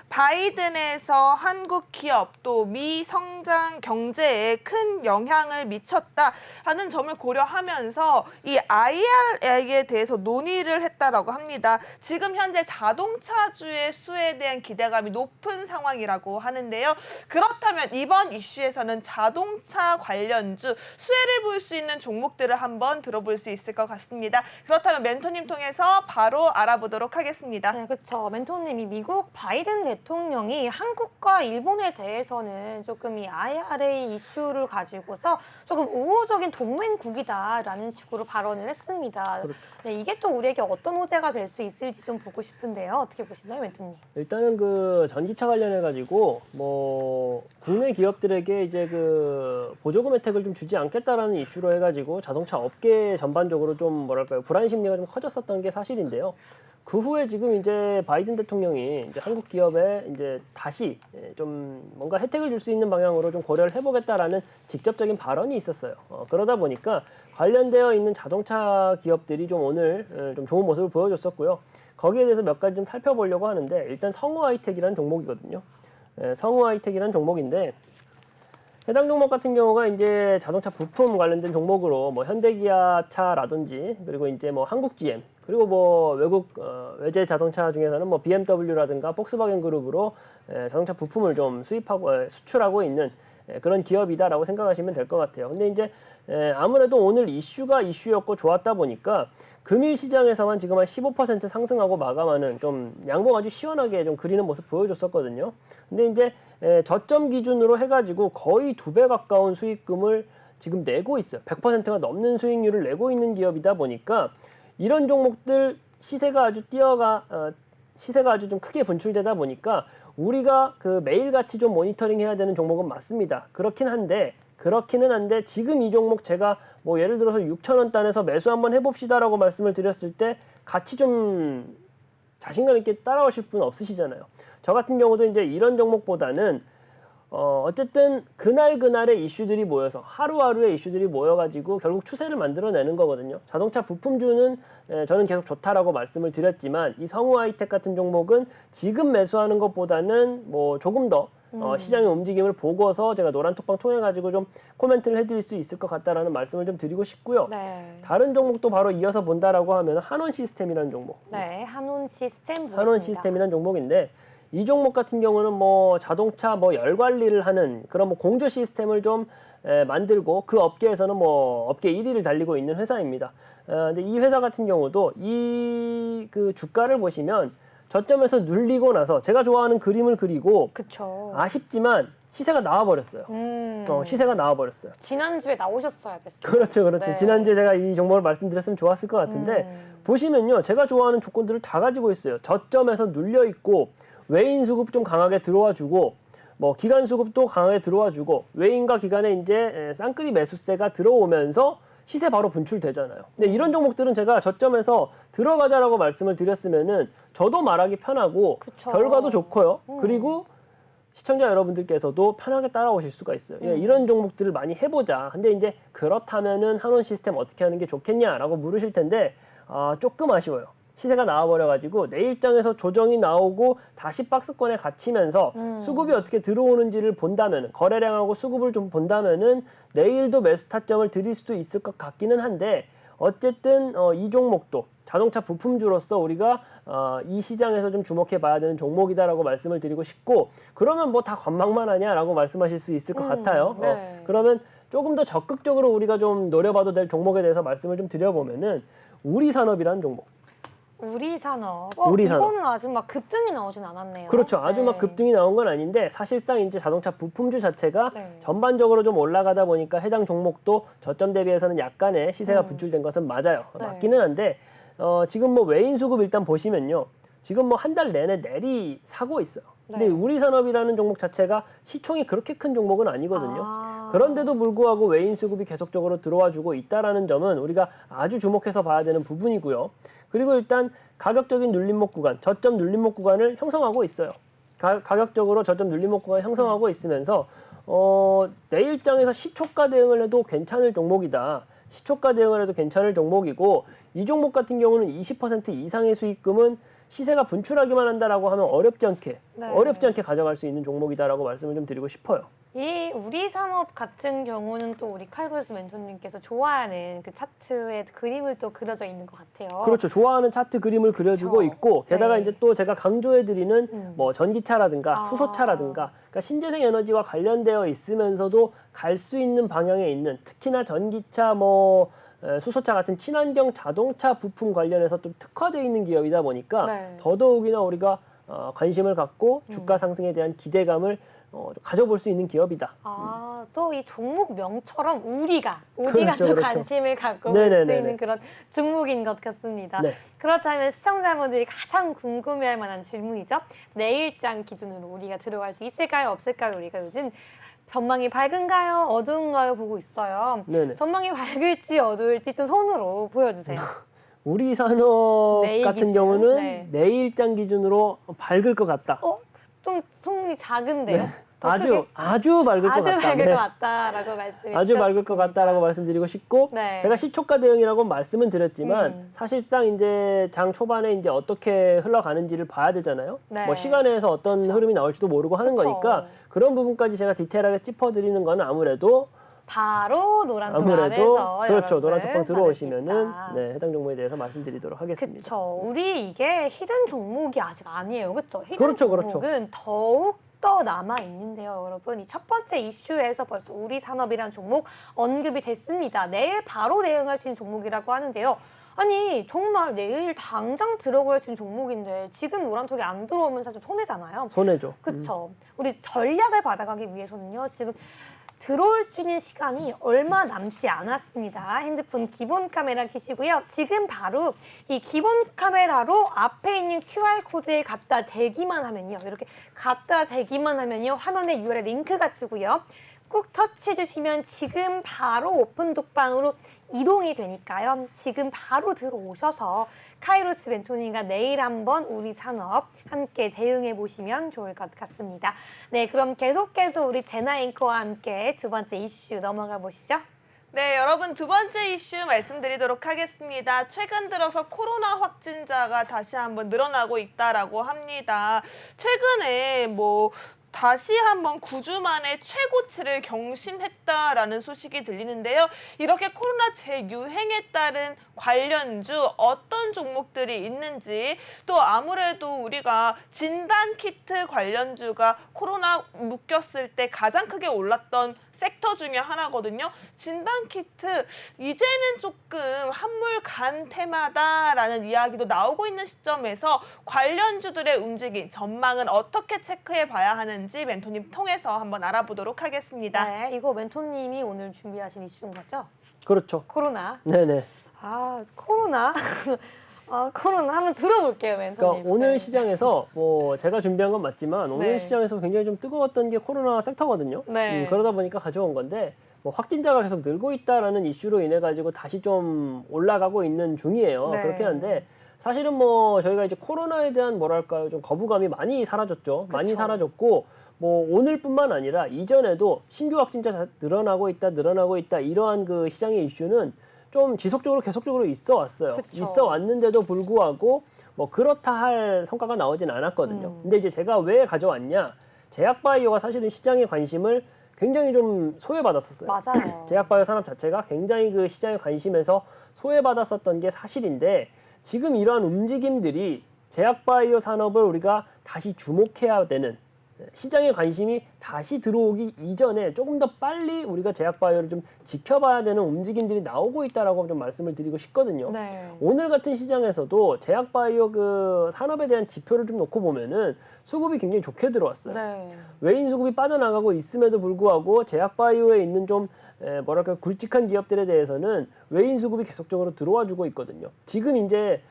바이든에서 한국 기업 또 미성장 경제에 큰 영향을 미쳤다라는 점을 고려하면서 이 IRA에 대해서 논의를 했다라고 합니다. 지금 현재 자동차주의 수에 대한 기대감이 높은 상황이라고 하는데요. 그렇다면 이번 이슈에서는 자동차 관련주 수혜를 볼 수 있는 종목들을 한번 들어볼 수 있을 것 같습니다. 그렇다면 멘토님 통해서 바로 알아보도록 하겠습니다.
네, 그렇죠. 멘토님이 미국 바이든 대통령이 한국과 일본에 대해서는 조금 이 IRA 이슈를 가지고서 조금 우호적인 동맹국이다라는 식으로 발언을 했습니다.
그렇죠.
네, 이게 또 우리에게 어떤 호재가 될 수 있을지 좀 보고 싶은데요. 어떻게 보시나요, 멘토님?
일단은 그 전기차 관련해 가지고 뭐 국내 기업들에게 이제 그 보조금 혜택을 좀 주지 않겠다라는 이슈로 해가지고 자동차 업계 전반적으로 좀 뭐랄까요 불안 심리가 좀 커졌었던 게 사실인데요. 그 후에 지금 이제 바이든 대통령이 이제 한국 기업에 이제 다시 좀 뭔가 혜택을 줄 수 있는 방향으로 좀 고려를 해보겠다라는 직접적인 발언이 있었어요. 그러다 보니까 관련되어 있는 자동차 기업들이 좀 오늘 좀 좋은 모습을 보여줬었고요. 거기에 대해서 몇 가지 좀 살펴보려고 하는데 일단 성우 하이텍이라는 종목이거든요. 성우 하이텍이라는 종목인데 해당 종목 같은 경우가 이제 자동차 부품 관련된 종목으로 뭐 현대기아차라든지 그리고 이제 뭐 한국 GM 그리고 뭐 외국 외제 자동차 중에서는 뭐 BMW라든가 폭스바겐 그룹으로 자동차 부품을 좀 수입하고 수출하고 있는 그런 기업이다라고 생각하시면 될 것 같아요. 근데 이제 아무래도 오늘 이슈가 이슈였고 좋았다 보니까 금일 시장에서만 지금 한 15% 상승하고 마감하는 좀 양봉 아주 시원하게 좀 그리는 모습 보여줬었거든요. 근데 이제 저점 기준으로 해가지고 거의 2배 가까운 수익금을 지금 내고 있어요. 100%가 넘는 수익률을 내고 있는 기업이다 보니까 이런 종목들 시세가 아주 좀 크게 분출되다 보니까 우리가 그 매일같이 좀 모니터링 해야 되는 종목은 맞습니다. 그렇기는 한데 지금 이 종목 제가 뭐 예를 들어서 6,000원 단에서 매수 한번 해봅시다라고 말씀을 드렸을 때 같이 좀 자신감 있게 따라오실 분 없으시잖아요. 저 같은 경우도 이제 이런 종목보다는 어쨌든 그날의 이슈들이 모여서 하루하루의 이슈들이 모여가지고 결국 추세를 만들어내는 거거든요. 자동차 부품주는 저는 계속 좋다라고 말씀을 드렸지만 이 성우 하이텍 같은 종목은 지금 매수하는 것보다는 뭐 조금 더 시장의 움직임을 보고서 제가 노란톡방 통해 가지고 좀 코멘트를 해드릴 수 있을 것 같다라는 말씀을 좀 드리고 싶고요.
네.
다른 종목도 바로 이어서 본다라고 하면 한원 시스템이라는 종목.
네, 한온 시스템 보겠습니다.
한원 시스템이라는 종목인데 이 종목 같은 경우는 뭐 자동차 뭐 열 관리를 하는 그런 뭐 공조 시스템을 좀 만들고 그 업계에서는 뭐 업계 1위를 달리고 있는 회사입니다. 근데 이 회사 같은 경우도 이 그 주가를 보시면 저점에서 눌리고 나서 제가 좋아하는 그림을 그리고
그쵸.
아쉽지만 시세가 나와버렸어요. 시세가 나와버렸어요.
지난주에 나오셨어야 됐어요.
그렇죠.
네.
지난주에 제가 이 종목을 말씀드렸으면 좋았을 것 같은데 보시면요. 제가 좋아하는 조건들을 다 가지고 있어요. 저점에서 눌려 있고 외인 수급 좀 강하게 들어와 주고 뭐 기간 수급도 강하게 들어와 주고 외인과 기간에 이제 쌍끌이 매수세가 들어오면서 시세 바로 분출되잖아요. 근데 이런 종목들은 제가 저점에서 들어가자라고 말씀을 드렸으면은 저도 말하기 편하고
그쵸.
결과도 좋고요. 그리고 시청자 여러분들께서도 편하게 따라오실 수가 있어요. 예, 이런 종목들을 많이 해보자. 근데 이제 그렇다면은 한원 시스템 어떻게 하는 게 좋겠냐라고 물으실 텐데 조금 아쉬워요. 시세가 나와버려가지고 내일장에서 조정이 나오고 다시 박스권에 갇히면서 수급이 어떻게 들어오는지를 본다면 거래량하고 수급을 좀 본다면은 내일도 매수 타점을 드릴 수도 있을 것 같기는 한데 어쨌든 이 종목도 자동차 부품주로서 우리가 이 시장에서 좀 주목해 봐야 되는 종목이다라고 말씀을 드리고 싶고 그러면 뭐 다 관망만 하냐라고 말씀하실 수 있을 것 같아요.
네.
그러면 조금 더 적극적으로 우리가 좀 노려봐도 될 종목에 대해서 말씀을 좀 드려보면은 우리산업이라는 종목.
우리산업.
우리산업.
이거는 아주 막 급등이 나오진 않았네요.
그렇죠. 아주 막
네.
급등이 나온 건 아닌데 사실상 이제 자동차 부품주 자체가
네.
전반적으로 좀 올라가다 보니까 해당 종목도 저점 대비해서는 약간의 시세가 분출된 것은 맞아요.
네.
맞기는 한데 지금 뭐 외인 수급 일단 보시면요. 지금 뭐 한 달 내내 내리 사고 있어요. 근데
네.
우리산업이라는 종목 자체가 시총이 그렇게 큰 종목은 아니거든요. 그런데도 불구하고 외인 수급이 계속적으로 들어와주고 있다라는 점은 우리가 아주 주목해서 봐야 되는 부분이고요. 그리고 일단 가격적인 눌림목 구간, 저점 눌림목 구간을 형성하고 있어요. 가격적으로 저점 눌림목 구간을 형성하고 있으면서 내일장에서 시초가 대응을 해도 괜찮을 종목이다. 시초가 대응을 해도 괜찮을 종목이고 이 종목 같은 경우는 20% 이상의 수익금은 시세가 분출하기만 한다라고 하면 어렵지 않게 가져갈 수 있는 종목이다라고 말씀을 좀 드리고 싶어요.
이 우리산업 같은 경우는 또 우리 카이로스 멘토님께서 좋아하는 그 차트에 그림을 또 그려져 있는 것 같아요.
그렇죠. 좋아하는 차트 그림을 그려주고
그렇죠.
있고 게다가
네.
이제 또 제가 강조해드리는 뭐 전기차라든가 수소차라든가 그러니까 신재생 에너지와 관련되어 있으면서도 갈 수 있는 방향에 있는 특히나 전기차 뭐 수소차 같은 친환경 자동차 부품 관련해서 좀 특화되어 있는 기업이다 보니까
네.
더더욱이나 우리가 관심을 갖고 주가 상승에 대한 기대감을 가져볼 수 있는 기업이다.
또 이 종목 명처럼 우리가
그렇죠,
또
그렇죠.
관심을 갖고 볼 수
네네네네.
있는 그런 종목인 것 같습니다.
네.
그렇다면 시청자분들이 가장 궁금해할 만한 질문이죠. 내일장 기준으로 우리가 들어갈 수 있을까요? 없을까요? 우리가 요즘 전망이 밝은가요? 어두운가요? 보고 있어요.
네네.
전망이 밝을지 어두울지 좀 손으로 보여주세요.
우리 산업
내일
같은
기준,
경우는
네.
내일장 기준으로 밝을 것 같다.
좀 손이 작은데요? 더
아주
크게?
밝을 것
아주
같다.
밝을
네.
것 같다라고 말씀해
아주 밝을 것
주셨습니다.
같다라고 말씀드리고 싶고
네.
제가 시초가 대응이라고 말씀은 드렸지만 사실상 이제 장 초반에 이제 어떻게 흘러가는지를 봐야 되잖아요.
네.
뭐 시간에서 어떤 흐름이 나올지도 모르고 하는
그쵸.
거니까 그런 부분까지 제가 디테일하게 짚어드리는 거는 아무래도
바로 노란톡 안에서
그렇죠.
여러분
노란톡방 들어오시면은
받으십니다.
네, 해당 종목에 대해서 말씀드리도록 하겠습니다.
그쵸. 우리 이게 히든 종목이 아직 아니에요. 그쵸? 히든
그렇죠,
종목은 더욱 더 남아 있는데요, 여러분. 이 첫 번째 이슈에서 벌써 우리 산업이라는 종목 언급이 됐습니다. 내일 바로 대응할 수 있는 종목이라고 하는데요. 아니 정말 내일 당장 들어갈 수 있는 종목인데 지금 노란톡이 안 들어오면 사실 손해잖아요.
손해죠.
그쵸. 우리 전략을 받아가기 위해서는요. 지금 들어올 수 있는 시간이 얼마 남지 않았습니다. 핸드폰 기본 카메라 켜시고요. 지금 바로 이 기본 카메라로 앞에 있는 QR코드에 갖다 대기만 하면요. 이렇게 갖다 대기만 하면요. 화면에 URL 링크가 뜨고요. 꾹 터치해 주시면 지금 바로 오픈 독방으로 이동이 되니까요. 지금 바로 들어오셔서 카이로스 멘토님과 내일 한번 우리 산업 함께 대응해 보시면 좋을 것 같습니다. 네, 그럼 계속해서 우리 제나 앵커와 함께 두 번째 이슈 넘어가 보시죠.
네, 여러분 두 번째 이슈 말씀드리도록 하겠습니다. 최근 들어서 코로나 확진자가 다시 한번 늘어나고 있다라고 합니다. 최근에 다시 한번 9주 만에 최고치를 경신했다라는 소식이 들리는데요. 이렇게 코로나 재유행에 따른 관련주 어떤 종목들이 있는지, 또 아무래도 우리가 진단키트 관련주가 코로나 묶였을 때 가장 크게 올랐던 섹터 중에 하나거든요. 진단키트 이제는 조금 한물 간 테마다라는 이야기도 나오고 있는 시점에서 관련주들의 움직임, 전망은 어떻게 체크해 봐야 하는지 멘토님 통해서 한번 알아보도록 하겠습니다.
네, 이거 멘토님이 오늘 준비하신 이슈인 거죠?
그렇죠.
코로나.
네네.
아, 코로나. 코로나 한번 들어볼게요, 멘토님.
그러니까 오늘
네.
시장에서 제가 준비한 건 맞지만 오늘
네.
시장에서 굉장히 좀 뜨거웠던 게 코로나 섹터거든요.
네.
그러다 보니까 가져온 건데 확진자가 계속 늘고 있다라는 이슈로 인해 가지고 다시 좀 올라가고 있는 중이에요.
네.
그렇긴 한데 사실은 저희가 이제 코로나에 대한 뭐랄까요, 좀 거부감이 많이 사라졌죠. 많이
그쵸.
사라졌고 오늘뿐만 아니라 이전에도 신규 확진자 늘어나고 있다 이러한 그 시장의 이슈는 좀 지속적으로 계속적으로 있어 왔어요.
그쵸.
있어 왔는데도 불구하고 그렇다 할 성과가 나오진 않았거든요. 근데 이제 제가 왜 가져왔냐? 제약바이오가 사실은 시장의 관심을 굉장히 좀 소외받았었어요.
맞아요.
제약바이오 산업 자체가 굉장히 그 시장의 관심에서 소외받았었던 게 사실인데 지금 이러한 움직임들이 제약바이오 산업을 우리가 다시 주목해야 되는, 시장의 관심이 다시 들어오기 이전에 조금 더 빨리 우리가 제약바이오를 좀 지켜봐야 되는 움직임들이 나오고 있다라고 좀 말씀을 드리고 싶거든요.
네.
오늘 같은 시장에서도 제약바이오 그 산업에 대한 지표를 좀 놓고 보면은 수급이 굉장히 좋게 들어왔어요.
네.
외인 수급이 빠져나가고 있음에도 불구하고 제약바이오에 있는 좀 뭐랄까 굵직한 기업들에 대해서는 외인 수급이 계속적으로 들어와 주고 있거든요. 지금 이제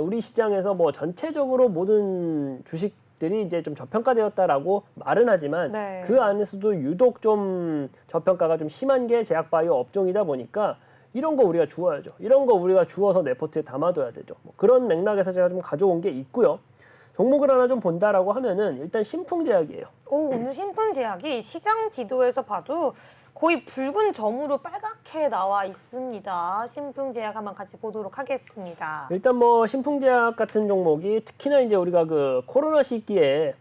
우리 시장에서 전체적으로 모든 주식들이 이제 좀 저평가되었다라고 말은 하지만
네.
그 안에서도 유독 좀 저평가가 좀 심한 게 제약바이오 업종이다 보니까 이런 거 우리가 주어야죠. 이런 거 우리가 주어서 내 포트에 담아둬야 되죠. 그런 맥락에서 제가 좀 가져온 게 있고요. 종목을 하나 좀 본다라고 하면은 일단 신풍제약이에요.
오늘 신풍제약이 시장 지도에서 봐도 거의 붉은 점으로 빨갛게 나와 있습니다. 신풍제약 한번 같이 보도록 하겠습니다.
일단 신풍제약 같은 종목이 특히나 이제 우리가 그 코로나 시기에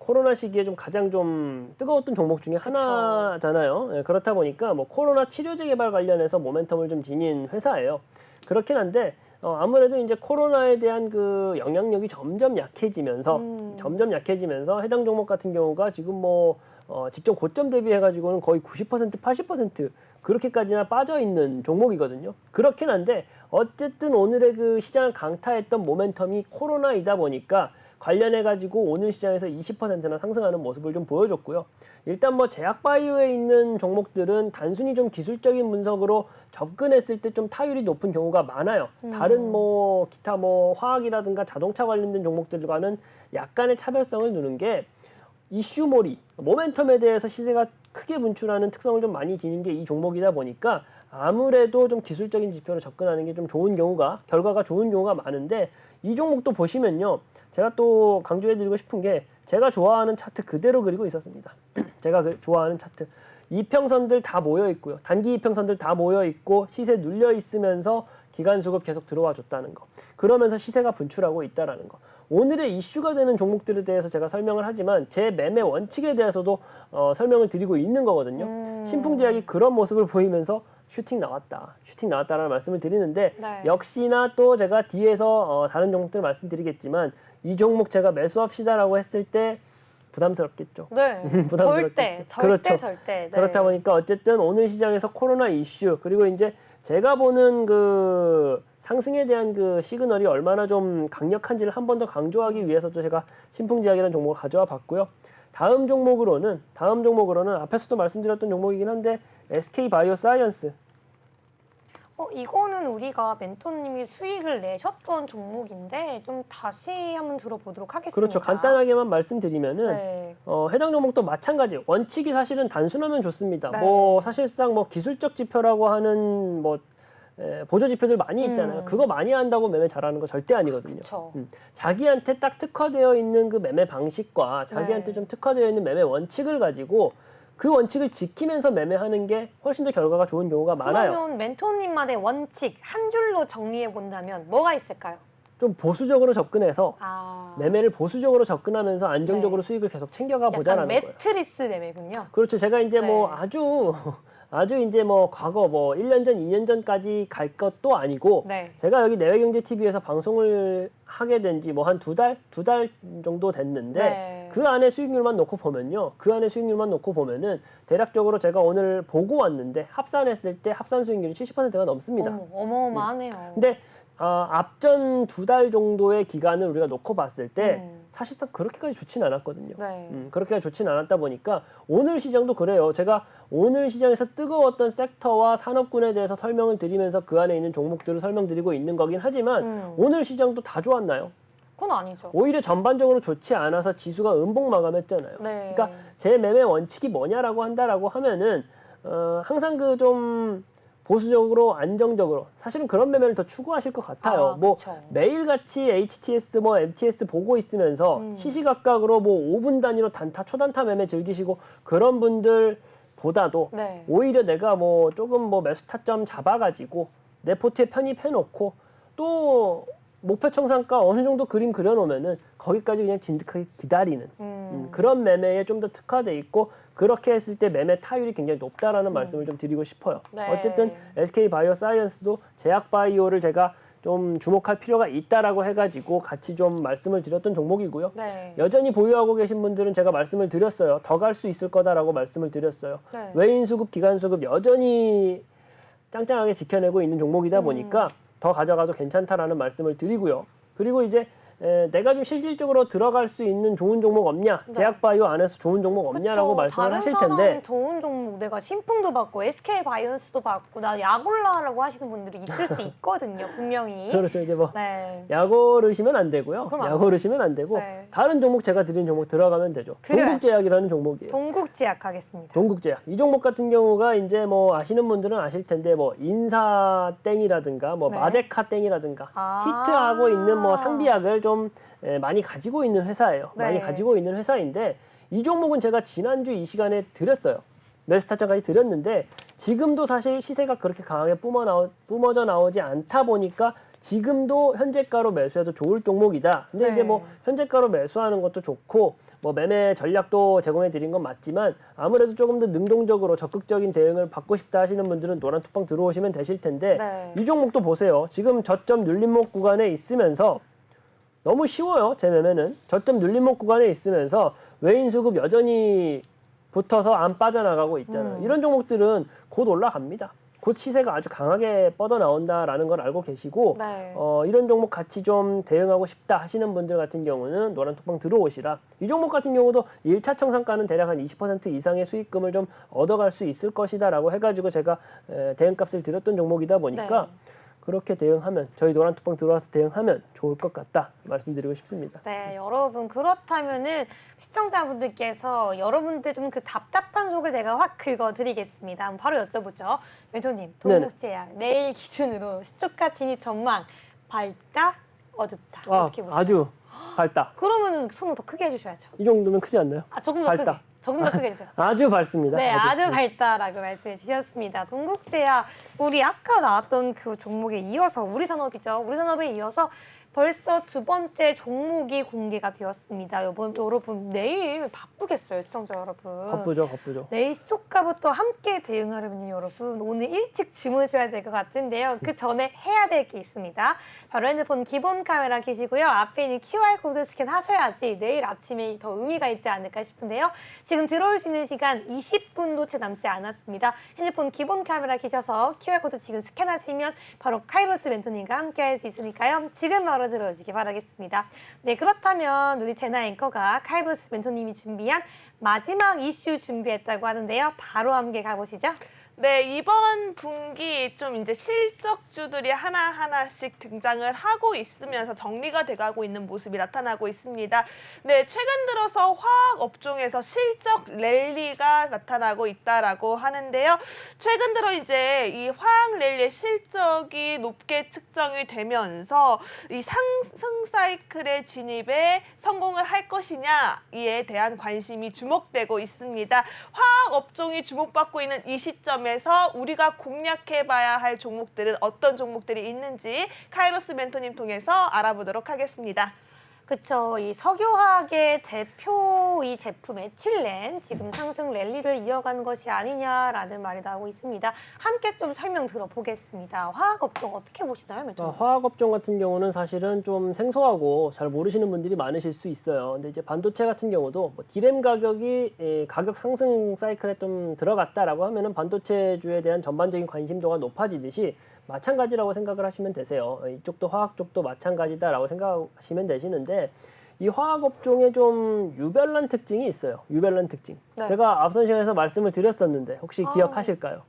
좀 가장 좀 뜨거웠던 종목 중에 하나잖아요. 예, 그렇다 보니까 코로나 치료제 개발 관련해서 모멘텀을 좀 지닌 회사예요. 그렇긴 한데 아무래도 이제 코로나에 대한 그 영향력이 점점 약해지면서 해당 종목 같은 경우가 지금 직전 고점 대비해가지고는 거의 90%, 80% 그렇게까지나 빠져 있는 종목이거든요. 그렇긴 한데 어쨌든 오늘의 그 시장을 강타했던 모멘텀이 코로나이다 보니까 관련해가지고 오늘 시장에서 20%나 상승하는 모습을 좀 보여줬고요. 일단 제약바이오에 있는 종목들은 단순히 좀 기술적인 분석으로 접근했을 때 좀 타율이 높은 경우가 많아요. 다른 기타 화학이라든가 자동차 관련된 종목들과는 약간의 차별성을 두는 게 이슈몰이, 모멘텀에 대해서 시세가 크게 분출하는 특성을 좀 많이 지닌 게 이 종목이다 보니까 아무래도 좀 기술적인 지표로 접근하는 게 좀 결과가 좋은 경우가 많은데 이 종목도 보시면요. 제가 또 강조해드리고 싶은 게 제가 좋아하는 차트 그대로 그리고 있었습니다. 제가 좋아하는 차트. 이평선들 다 모여 있고요. 단기 이평선들 다 모여 있고 시세 눌려 있으면서 기간 수급 계속 들어와 줬다는 거. 그러면서 시세가 분출하고 있다라는 거. 오늘의 이슈가 되는 종목들에 대해서 제가 설명을 하지만 제 매매 원칙에 대해서도 설명을 드리고 있는 거거든요. 신풍제약이 그런 모습을 보이면서 슈팅 나왔다라는 말씀을 드리는데
네.
역시나 또 제가 뒤에서 다른 종목들 말씀드리겠지만 이 종목 제가 매수합시다라고 했을 때 부담스럽겠죠.
네.
부담스럽겠죠.
절대. 네.
그렇다 보니까 어쨌든 오늘 시장에서 코로나 이슈 그리고 이제 제가 보는 그 상승에 대한 그 시그널이 얼마나 좀 강력한지를 한 번 더 강조하기 위해서도 제가 신풍제약이라는 종목을 가져와 봤고요. 다음 종목으로는 앞에서도 말씀드렸던 종목이긴 한데 SK바이오사이언스.
이거는 우리가 멘토님이 수익을 내셨던 종목인데 좀 다시 한번 들어보도록 하겠습니다.
그렇죠. 간단하게만 말씀드리면은
네.
해당 종목도 마찬가지. 원칙이 사실은 단순하면 좋습니다.
네.
사실상 기술적 지표라고 하는 보조 지표들 많이 있잖아요. 그거 많이 한다고 매매 잘하는 거 절대 아니거든요.
그쵸.
자기한테 딱 특화되어 있는 그 매매 방식과 자기한테
네.
좀 특화되어 있는 매매 원칙을 가지고 그 원칙을 지키면서 매매하는 게 훨씬 더 결과가 좋은 경우가 많아요.
그러면 멘토님만의 원칙 한 줄로 정리해 본다면 뭐가 있을까요?
좀 보수적으로 접근해서
아,
매매를 보수적으로 접근하면서 안정적으로
네.
수익을 계속 챙겨가
약간
보자라는 거예요.
매트리스 매매군요.
그렇죠. 제가 이제 뭐
네.
아주 이제 뭐 과거 뭐 1년 전, 2년 전까지 갈 것도 아니고
네.
제가 여기 내외경제TV에서 방송을 하게 된 지 뭐 한 두 달 정도 됐는데
네.
그 안에 수익률만 놓고 보면요. 그 안에 수익률만 놓고 보면은 대략적으로 제가 오늘 보고 왔는데 합산했을 때 합산 수익률이 70%가 넘습니다.
어마어마하네요.
근데 앞전 두 달 정도의 기간을 우리가 놓고 봤을 때 사실상 그렇게까지 좋진 않았거든요.
네.
그렇게까지 좋진 않았다 보니까 오늘 시장도 그래요. 제가 오늘 시장에서 뜨거웠던 섹터와 산업군에 대해서 설명을 드리면서 그 안에 있는 종목들을 설명드리고 있는 거긴 하지만 오늘 시장도 다 좋았나요?
그건 아니죠.
오히려 전반적으로 좋지 않아서 지수가 음봉 마감했잖아요.
네.
그러니까 제 매매 원칙이 뭐냐라고 한다라고 하면은 항상 그 좀 보수적으로 안정적으로 사실은 그런 매매를 더 추구하실 것 같아요.
아,
뭐
그쵸.
매일같이 HTS 뭐 MTS 보고 있으면서 시시각각으로 뭐 5분 단위로 단타 초단타 매매 즐기시고 그런 분들보다도
네.
오히려 내가 뭐 조금 뭐 매수 타점 잡아가지고 내 포트에 편입해놓고 또 목표 청산가 어느 정도 그림 그려놓으면은 거기까지 그냥 진득하게 기다리는 그런 매매에 좀 더 특화돼 있고 그렇게 했을 때 매매 타율이 굉장히 높다라는 말씀을 좀 드리고 싶어요.
네.
어쨌든 SK 바이오사이언스도 제약 바이오를 제가 좀 주목할 필요가 있다라고 해가지고 같이 좀 말씀을 드렸던 종목이고요.
네.
여전히 보유하고 계신 분들은 제가 말씀을 드렸어요. 더 갈 수 있을 거다라고 말씀을 드렸어요.
네.
외인 수급, 기관 수급 여전히 짱짱하게 지켜내고 있는 종목이다 보니까 더 가져가도 괜찮다라는 말씀을 드리고요. 그리고 이제 내가 좀 실질적으로 들어갈 수 있는 좋은 종목 없냐?
네.
제약바이오 안에서 좋은 종목 없냐라고
그쵸.
말씀을
다른
하실
사람
텐데
좋은 종목 내가 신풍도 받고 SK 바이오스도 받고 나 약올라라고 하시는 분들이 있을 수 있거든요. 분명히.
그렇죠. 이제 뭐
네.
약 오르시면 안 되고요.
그럼 안
약 오르시면 안 되고
네.
다른 종목 제가 드린 종목 들어가면 되죠.
드려야죠.
동국제약이라는 종목이에요.
동국제약 하겠습니다.
동국제약. 이 종목 같은 경우가 이제 뭐 아시는 분들은 아실 텐데 뭐 인사 땡이라든가 뭐
네.
마데카 땡이라든가
아.
히트하고 있는 뭐 상비약을 좀 많이 가지고 있는 회사예요.
네.
많이 가지고 있는 회사인데 이 종목은 제가 지난주 이 시간에 드렸어요. 매수 타점까지 드렸는데 지금도 사실 시세가 그렇게 강하게 뿜어져 나오지 않다 보니까 지금도 현재가로 매수해도 좋을 종목이다. 근데
네.
이제 뭐 현재가로 매수하는 것도 좋고 뭐 매매 전략도 제공해 드린 건 맞지만 아무래도 조금 더 능동적으로 적극적인 대응을 받고 싶다 하시는 분들은 노란 톡방 들어오시면 되실 텐데
네.
이 종목도 보세요. 지금 저점 눌림목 구간에 있으면서 너무 쉬워요. 제 매매는 저점 눌림목 구간에 있으면서 외인 수급 여전히 붙어서 안 빠져나가고 있잖아요. 이런 종목들은 곧 올라갑니다. 곧 시세가 아주 강하게 뻗어 나온다라는 걸 알고 계시고
네.
이런 종목 같이 좀 대응하고 싶다 하시는 분들 같은 경우는 노란 톡방 들어오시라. 이 종목 같은 경우도 1차 청산가는 대략 한 20% 이상의 수익금을 좀 얻어갈 수 있을 것이다라고 해가지고 제가 대응값을 드렸던 종목이다 보니까
네.
그렇게 대응하면 저희 노란 톡방 들어와서 대응하면 좋을 것 같다 말씀드리고 싶습니다.
네, 여러분 그렇다면은 시청자분들께서 여러분들 좀 그 답답한 속을 제가 확 긁어드리겠습니다. 바로 여쭤보죠. 멘토님, 동국제약 내일 기준으로 시초가 진입 전망 밝다, 어둡다 어떻게 보세요?
아주 밝다.
그러면 손을 더 크게 해주셔야죠.
이 정도면 크지 않나요?
아, 조금 더
밝다.
크게. 조금 더 크게 해주세요.
아주 밝습니다.
네, 아주 밝다라고 말씀해 주셨습니다. 동국제약, 우리 아까 나왔던 그 종목에 이어서 우리 산업이죠. 우리 산업에 이어서 벌써 두 번째 종목이 공개가 되었습니다. 여러분 내일 바쁘겠어요, 시청자 여러분.
바쁘죠.
내일 시초가부터 함께 대응하려면 여러분 오늘 일찍 주무셔야 될 것 같은데요. 그 전에 해야 될 게 있습니다. 바로 핸드폰 기본 카메라 켜시고요. 앞에 있는 QR코드 스캔하셔야지 내일 아침에 더 의미가 있지 않을까 싶은데요. 지금 들어올 수 있는 시간 20분도 채 남지 않았습니다. 핸드폰 기본 카메라 켜셔서 QR코드 지금 스캔하시면 바로 카이로스 멘토님과 함께 할 수 있으니까요. 지금 바로 들어오시기 바라겠습니다. 네, 그렇다면 우리 제나 앵커가 카이로스 멘토님이 준비한 마지막 이슈 준비했다고 하는데요. 바로 함께 가보시죠.
네, 이번 분기 좀 이제 실적주들이 하나하나씩 등장을 하고 있으면서 정리가 돼가고 있는 모습이 나타나고 있습니다. 네, 최근 들어서 화학 업종에서 실적 랠리가 나타나고 있다라고 하는데요. 최근 들어 이제 이 화학 랠리의 실적이 높게 측정이 되면서 이 상승 사이클의 진입에 성공을 할 것이냐에 대한 관심이 주목되고 있습니다. 화학 업종이 주목받고 있는 이 시점에서 우리가 공략해봐야 할 종목들은 어떤 종목들이 있는지 카이로스 멘토님 통해서 알아보도록 하겠습니다.
그쵸. 이 석유화학의 대표 이 제품 에틸렌 지금 상승 랠리를 이어간 것이 아니냐라는 말이 나오고 있습니다. 함께 좀 설명 들어보겠습니다. 화학업종 어떻게 보시나요, 멘토님?
화학업종 같은 경우는 사실은 좀 생소하고 잘 모르시는 분들이 많으실 수 있어요. 근데 이제 반도체 같은 경우도 뭐 디램 가격이 가격 상승 사이클에 좀 들어갔다라고 하면은 반도체주에 대한 전반적인 관심도가 높아지듯이 마찬가지라고 생각을 하시면 되세요. 이쪽도 화학 쪽도 마찬가지다라고 생각하시면 되시는데 이 화학업종에 좀 유별난 특징이 있어요. 유별난 특징.
네.
제가 앞선 시간에서 말씀을 드렸었는데 혹시 기억하실까요?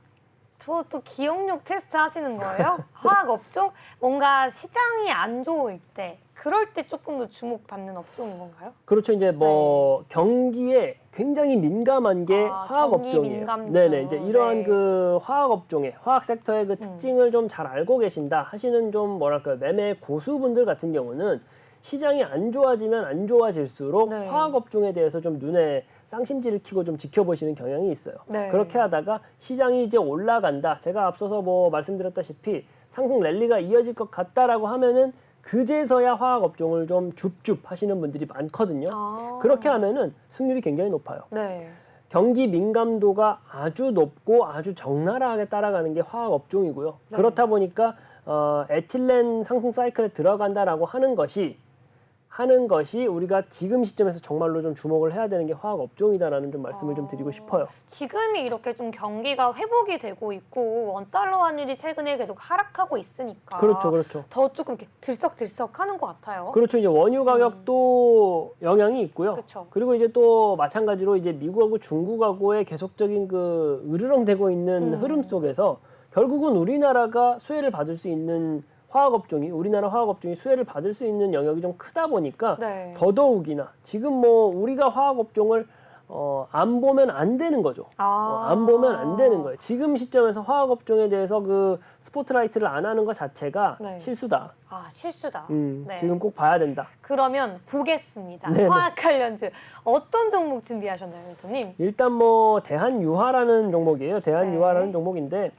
저 또 기억력 테스트 하시는 거예요? 화학업종? 뭔가 시장이 안 좋을 때 그럴 때 조금 더 주목받는 업종인 건가요?
그렇죠. 이제 뭐 경기에 굉장히 민감한 게
경기
화학업종이에요.
민감주.
네네. 이제 이러한
네.
그 화학업종의 화학 섹터의 그 특징을 좀 잘 알고 계신다 하시는 좀 뭐랄까요 매매 고수분들 같은 경우는 시장이 안 좋아지면 안 좋아질수록
네.
화학업종에 대해서 좀 눈에 쌍심지를 켜고 좀 지켜보시는 경향이 있어요.
네.
그렇게 하다가 시장이 이제 올라간다. 제가 앞서서 뭐 말씀드렸다시피 상승 랠리가 이어질 것 같다라고 하면은 그제서야 화학업종을 좀 줍줍 하시는 분들이 많거든요. 그렇게 하면은 승률이 굉장히 높아요.
네.
경기 민감도가 아주 높고 아주 적나라하게 따라가는 게 화학업종이고요.
네.
그렇다 보니까 에틸렌 상승 사이클에 들어간다라고 하는 것이 우리가 지금 시점에서 정말로 좀 주목을 해야 되는 게 화학업종이다라는 좀 말씀을 좀 드리고 싶어요.
지금이 이렇게 좀 경기가 회복이 되고 있고 원달러 환율이 최근에 계속 하락하고 있으니까
그렇죠, 그렇죠.
더 조금 이렇게 들썩들썩하는 것 같아요.
그렇죠. 이제 원유 가격도 영향이 있고요.
그렇죠.
그리고 이제 또 마찬가지로 이제 미국하고 중국하고의 계속적인 그 으르렁대고 있는 흐름 속에서 결국은 우리나라가 수혜를 받을 수 있는 우리나라 화학업종이 수혜를 받을 수 있는 영역이 좀 크다 보니까
네.
더더욱이나 지금 뭐 우리가 화학업종을 안 보면 안 되는 거죠. 안 보면 안 되는 거예요. 지금 시점에서 화학업종에 대해서 그 스포트라이트를 안 하는 것 자체가
네.
실수다.
실수다. 네.
지금 꼭 봐야 된다.
그러면 보겠습니다.
네네.
화학 관련주 어떤 종목 준비하셨나요, 멘토님?
일단 뭐 대한유화라는 종목이에요. 대한유화라는 종목인데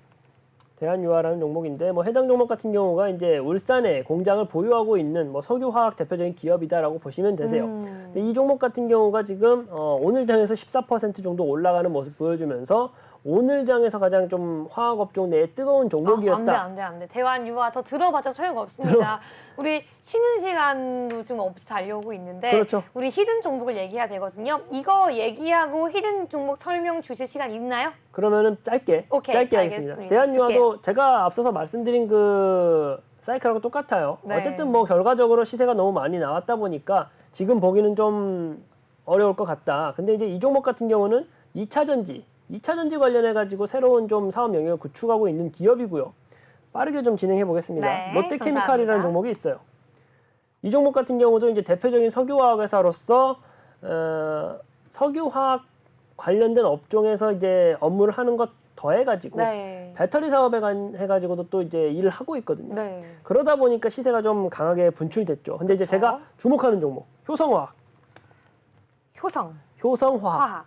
뭐 해당 종목 같은 경우가 이제 울산에 공장을 보유하고 있는 뭐 석유화학 대표적인 기업이다라고 보시면 되세요. 근데 이 종목 같은 경우가 지금 오늘 장에서 14% 정도 올라가는 모습 보여주면서 오늘 장에서 가장 좀 화학업종 내에 뜨거운 종목이었다.
안 돼. 대환유화 더 들어봐도 소용없습니다. 우리 쉬는 시간도 지금 없이 달려오고 있는데
그렇죠.
우리 히든 종목을 얘기해야 되거든요. 이거 얘기하고 히든 종목 설명 주실 시간 있나요?
그러면은 짧게 하겠습니다.
알겠습니다.
대한유화도 제가 앞서서 말씀드린 그 사이클하고 똑같아요.
네.
어쨌든 뭐 결과적으로 시세가 너무 많이 나왔다 보니까 지금 보기는 좀 어려울 것 같다. 근데 이제 이 종목 같은 경우는 2차 전지 관련해 가지고 새로운 좀 사업 영역을 구축하고 있는 기업이고요. 빠르게 좀 진행해 보겠습니다.
네,
롯데케미칼이라는
감사합니다.
종목이 있어요. 이 종목 같은 경우도 이제 대표적인 석유화학 회사로서 석유화학 관련된 업종에서 이제 업무를 하는 것 더해가지고
네.
배터리 사업에 해가지고도 또 이제 일을 하고 있거든요.
네.
그러다 보니까 시세가 좀 강하게 분출됐죠. 근데 이제
그쵸.
제가 주목하는 종목 효성화학.
화학.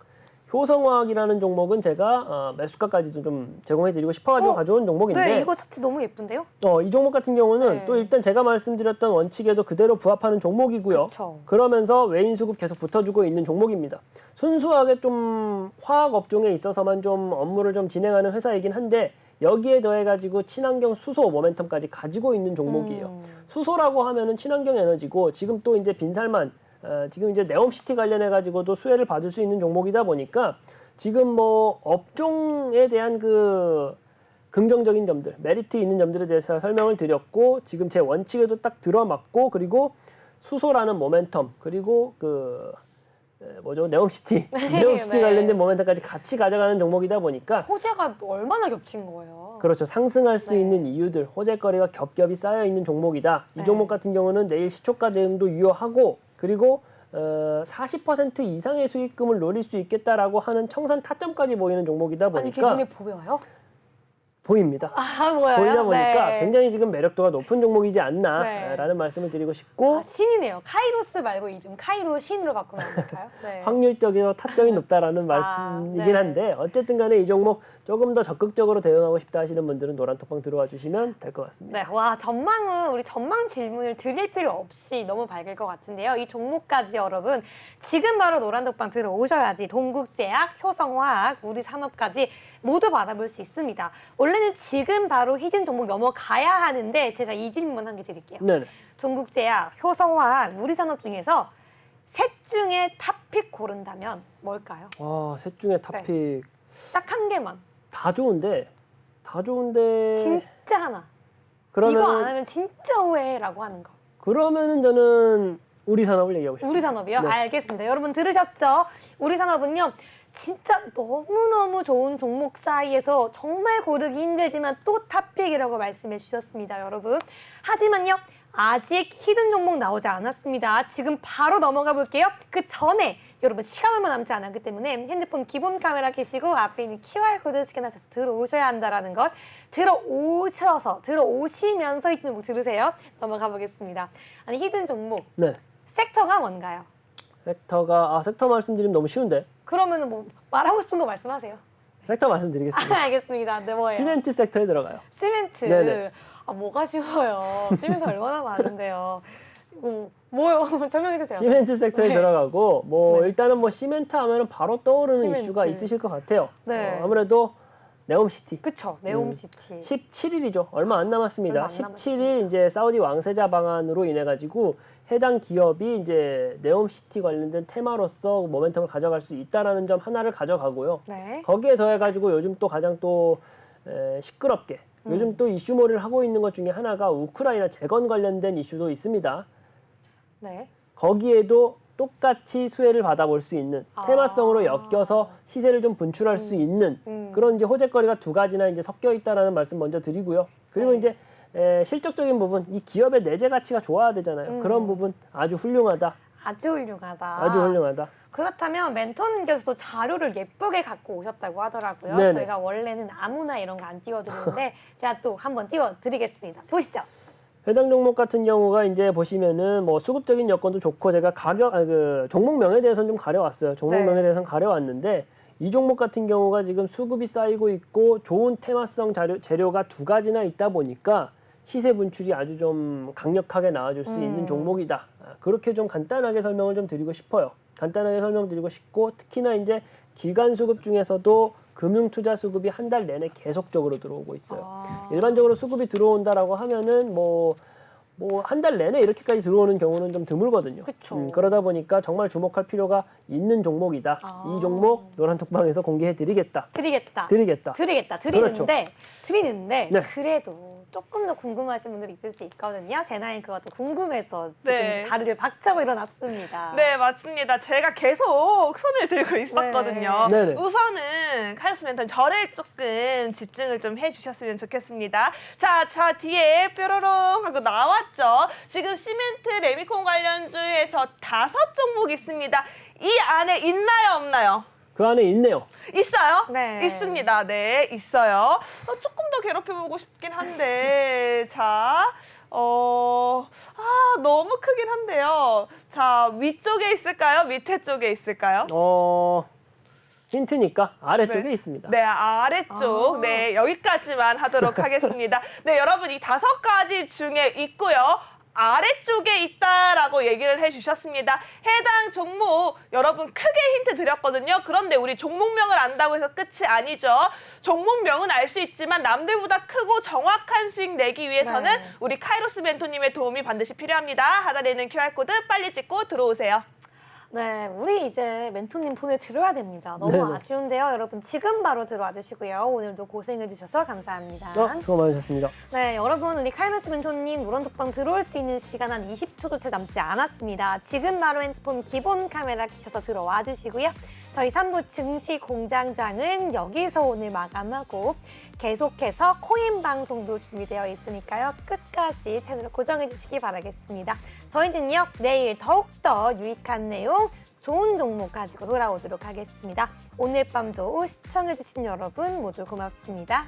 효성화학이라는 종목은 제가 매수가까지도 좀 제공해드리고 싶어가지고 가져온 종목인데
네, 이거 차트 너무 예쁜데요?
이 종목 같은 경우는
네.
또 일단 제가 말씀드렸던 원칙에도 그대로 부합하는 종목이고요.
그쵸.
그러면서 외인 수급 계속 붙어주고 있는 종목입니다. 순수하게 좀 화학 업종에 있어서만 좀 업무를 좀 진행하는 회사이긴 한데 여기에 더해가지고 친환경 수소 모멘텀까지 가지고 있는 종목이에요. 수소라고 하면은 친환경 에너지고 지금 또 이제 빈살만 지금 이제 네옴시티 관련해가지고도 수혜를 받을 수 있는 종목이다 보니까 지금 뭐 업종에 대한 그 긍정적인 점들, 메리트 있는 점들에 대해서 설명을 드렸고 지금 제 원칙에도 딱 들어맞고 그리고 수소라는 모멘텀 그리고 그 뭐죠? 네옴시티
네.
관련된 모멘텀까지 같이 가져가는 종목이다 보니까
호재가 얼마나 겹친 거예요.
그렇죠. 상승할 수
네.
있는 이유들, 호재거리가 겹겹이 쌓여 있는 종목이다. 이
네.
종목 같은 경우는 내일 시초가 대응도 유효하고 그리고 40% 이상의 수익금을 노릴 수 있겠다라고 하는 청산 타점까지 보이는 종목이다
아니 이게
보니까
눈에 보여요?
보입니다.
아 뭐예요?
보이다 보니까
네.
굉장히 지금 매력도가 높은 종목이지
네.
않나라는 말씀을 드리고 싶고
아, 신이네요. 카이로스 말고 이름 카이로 신으로 바꾸면 안 될까요? 네.
확률적으로 타점이 높다라는
아,
말씀이긴
네.
한데 어쨌든 간에 이 종목 조금 더 적극적으로 대응하고 싶다 하시는 분들은 노란톡방 들어와 주시면 될 것 같습니다.
네, 와 전망은 우리 전망 질문을 드릴 필요 없이 너무 밝을 것 같은데요. 이 종목까지 여러분 지금 바로 노란독방 들어오셔야지 동국제약, 효성화학, 우리산업까지 모두 받아볼 수 있습니다. 원래는 지금 바로 히든 종목 넘어가야 하는데 제가 이 질문 한 개 드릴게요.
네네.
동국제약, 효성화학, 우리산업 중에서 셋 중에 탑픽 고른다면 뭘까요?
셋 중에 탑픽
딱 한 개만.
다 좋은데
진짜 하나.
그러면
이거 안 하면 진짜 후회라고 하는 거.
그러면은 저는 우리 산업을 얘기하고 싶습니다.
우리 산업이요?
네.
알겠습니다. 여러분 들으셨죠? 우리 산업은요. 진짜 너무너무 좋은 종목 사이에서 정말 고르기 힘들지만 또 탑픽이라고 말씀해 주셨습니다. 여러분. 하지만요. 아직 히든 종목 나오지 않았습니다. 지금 바로 넘어가 볼게요. 그 전에 여러분 시간 얼마 남지 않았기 때문에 핸드폰 기본 카메라 켜시고 앞에 있는 QR코드 스캔하셔서 들어오셔야 한다는 것 들어오시면서 이 종목 들으세요. 넘어가 보겠습니다. 아니 히든 종목
네.
섹터가 뭔가요?
섹터 말씀드리면 너무 쉬운데
그러면은 뭐 말하고 싶은 거 말씀하세요.
섹터 말씀드리겠습니다.
알겠습니다. 네 뭐예요?
시멘트 섹터에 들어가요.
시멘트.
네네.
아 뭐가 쉬워요. 시멘트 얼마나 많은데요. 뭐요? 설명해 주세요.
시멘트 섹터에
네.
들어가고
네.
일단은 시멘트 하면은 바로 떠오르는
시멘트.
이슈가 있으실 것 같아요.
네.
아무래도 네옴시티.
그쵸. 네옴시티.
17일이죠. 얼마 안 남았습니다.
얼마 안
17일 이제 사우디 왕세자 방안으로 인해 가지고 해당 기업이 이제 네옴시티 관련된 테마로서 모멘텀을 가져갈 수 있다라는 점 하나를 가져가고요.
네.
거기에 더해 가지고 요즘 또 가장 또 시끄럽게 요즘 또 이슈몰이를 하고 있는 것 중에 하나가 우크라이나 재건 관련된 이슈도 있습니다.
네.
거기에도 똑같이 수혜를 받아볼 수 있는
아.
테마성으로 엮여서 시세를 좀 분출할 수 있는 그런 이제 호재거리가 두 가지나 이제 섞여 있다라는 말씀 먼저 드리고요. 그리고
네.
이제 실적적인 부분, 이 기업의 내재 가치가 좋아야 되잖아요. 그런 부분 아주 훌륭하다.
아주 훌륭하다.
아주 훌륭하다.
그렇다면 멘토님께서도 자료를 예쁘게 갖고 오셨다고 하더라고요.
네네.
저희가 원래는 아무나 이런 거 안 띄워드리는데 제가 또 한번 띄워드리겠습니다. 보시죠.
해당 종목 같은 경우가 이제 보시면은 수급적인 여건도 좋고 제가 종목명에 대해서는 좀 가려왔어요. 종목명에
네.
대해서는 가려왔는데 이 종목 같은 경우가 지금 수급이 쌓이고 있고 좋은 테마성 재료가 두 가지나 있다 보니까 시세 분출이 아주 좀 강력하게 나와줄 수 있는 종목이다. 그렇게 좀 간단하게 설명을 좀 드리고 싶어요. 간단하게 설명드리고 싶고 특히나 이제 기관 수급 중에서도 금융투자 수급이 한 달 내내 계속적으로 들어오고 있어요. 일반적으로 수급이 들어온다라고 하면은 한 달 내내 이렇게까지 들어오는 경우는 좀 드물거든요.
그쵸.
그러다 보니까 정말 주목할 필요가 있는 종목이다. 이 종목 노란톡방에서 공개해드리겠다.
드리겠다.
드리는데 그렇죠.
드리는데
네.
그래도 조금 더 궁금하신 분들이 있을 수 있거든요. 제 나이 그것도 궁금해서 지금
네.
자리를 박차고 일어났습니다.
네, 맞습니다. 제가 계속 손을 들고 있었거든요.
네. 네네.
우선은 카이로스 멘토님 저를 조금 집중을 좀 해주셨으면 좋겠습니다. 자, 뒤에 뾰로롱 하고 나왔죠. 지금 시멘트 레미콘 관련주에서 5 종목 있습니다. 이 안에 있나요, 없나요?
그 안에 있네요.
있어요?
네.
있습니다. 네, 있어요. 조금 더 괴롭혀보고 싶긴 한데, 자, 너무 크긴 한데요. 자, 위쪽에 있을까요? 밑에 쪽에 있을까요?
힌트니까 아래쪽에
네.
있습니다.
네, 아래쪽. 네, 여기까지만 하도록 하겠습니다. 네, 여러분 이 5가지 중에 있고요. 아래쪽에 있다라고 얘기를 해주셨습니다. 해당 종목 여러분 크게 힌트 드렸거든요. 그런데 우리 종목명을 안다고 해서 끝이 아니죠. 종목명은 알 수 있지만 남들보다 크고 정확한 수익 내기 위해서는
네.
우리 카이로스 멘토님의 도움이 반드시 필요합니다. 하단에 있는 QR코드 빨리 찍고 들어오세요.
네, 우리 이제 멘토님 보내드려야 됩니다. 너무
네네.
아쉬운데요. 여러분 지금 바로 들어와 주시고요. 오늘도 고생해주셔서 감사합니다.
수고 많으셨습니다.
네, 여러분 우리 카이로스 멘토님 노란톡방 들어올 수 있는 시간 한 20초도 채 남지 않았습니다. 지금 바로 핸드폰 기본 카메라 켜셔서 들어와 주시고요. 저희 3부 증시 공장장은 여기서 오늘 마감하고 계속해서 코인 방송도 준비되어 있으니까요. 끝까지 채널을 고정해 주시기 바라겠습니다. 저희는요, 내일 더욱더 유익한 내용, 좋은 종목 가지고 돌아오도록 하겠습니다. 오늘 밤도 시청해 주신 여러분 모두 고맙습니다.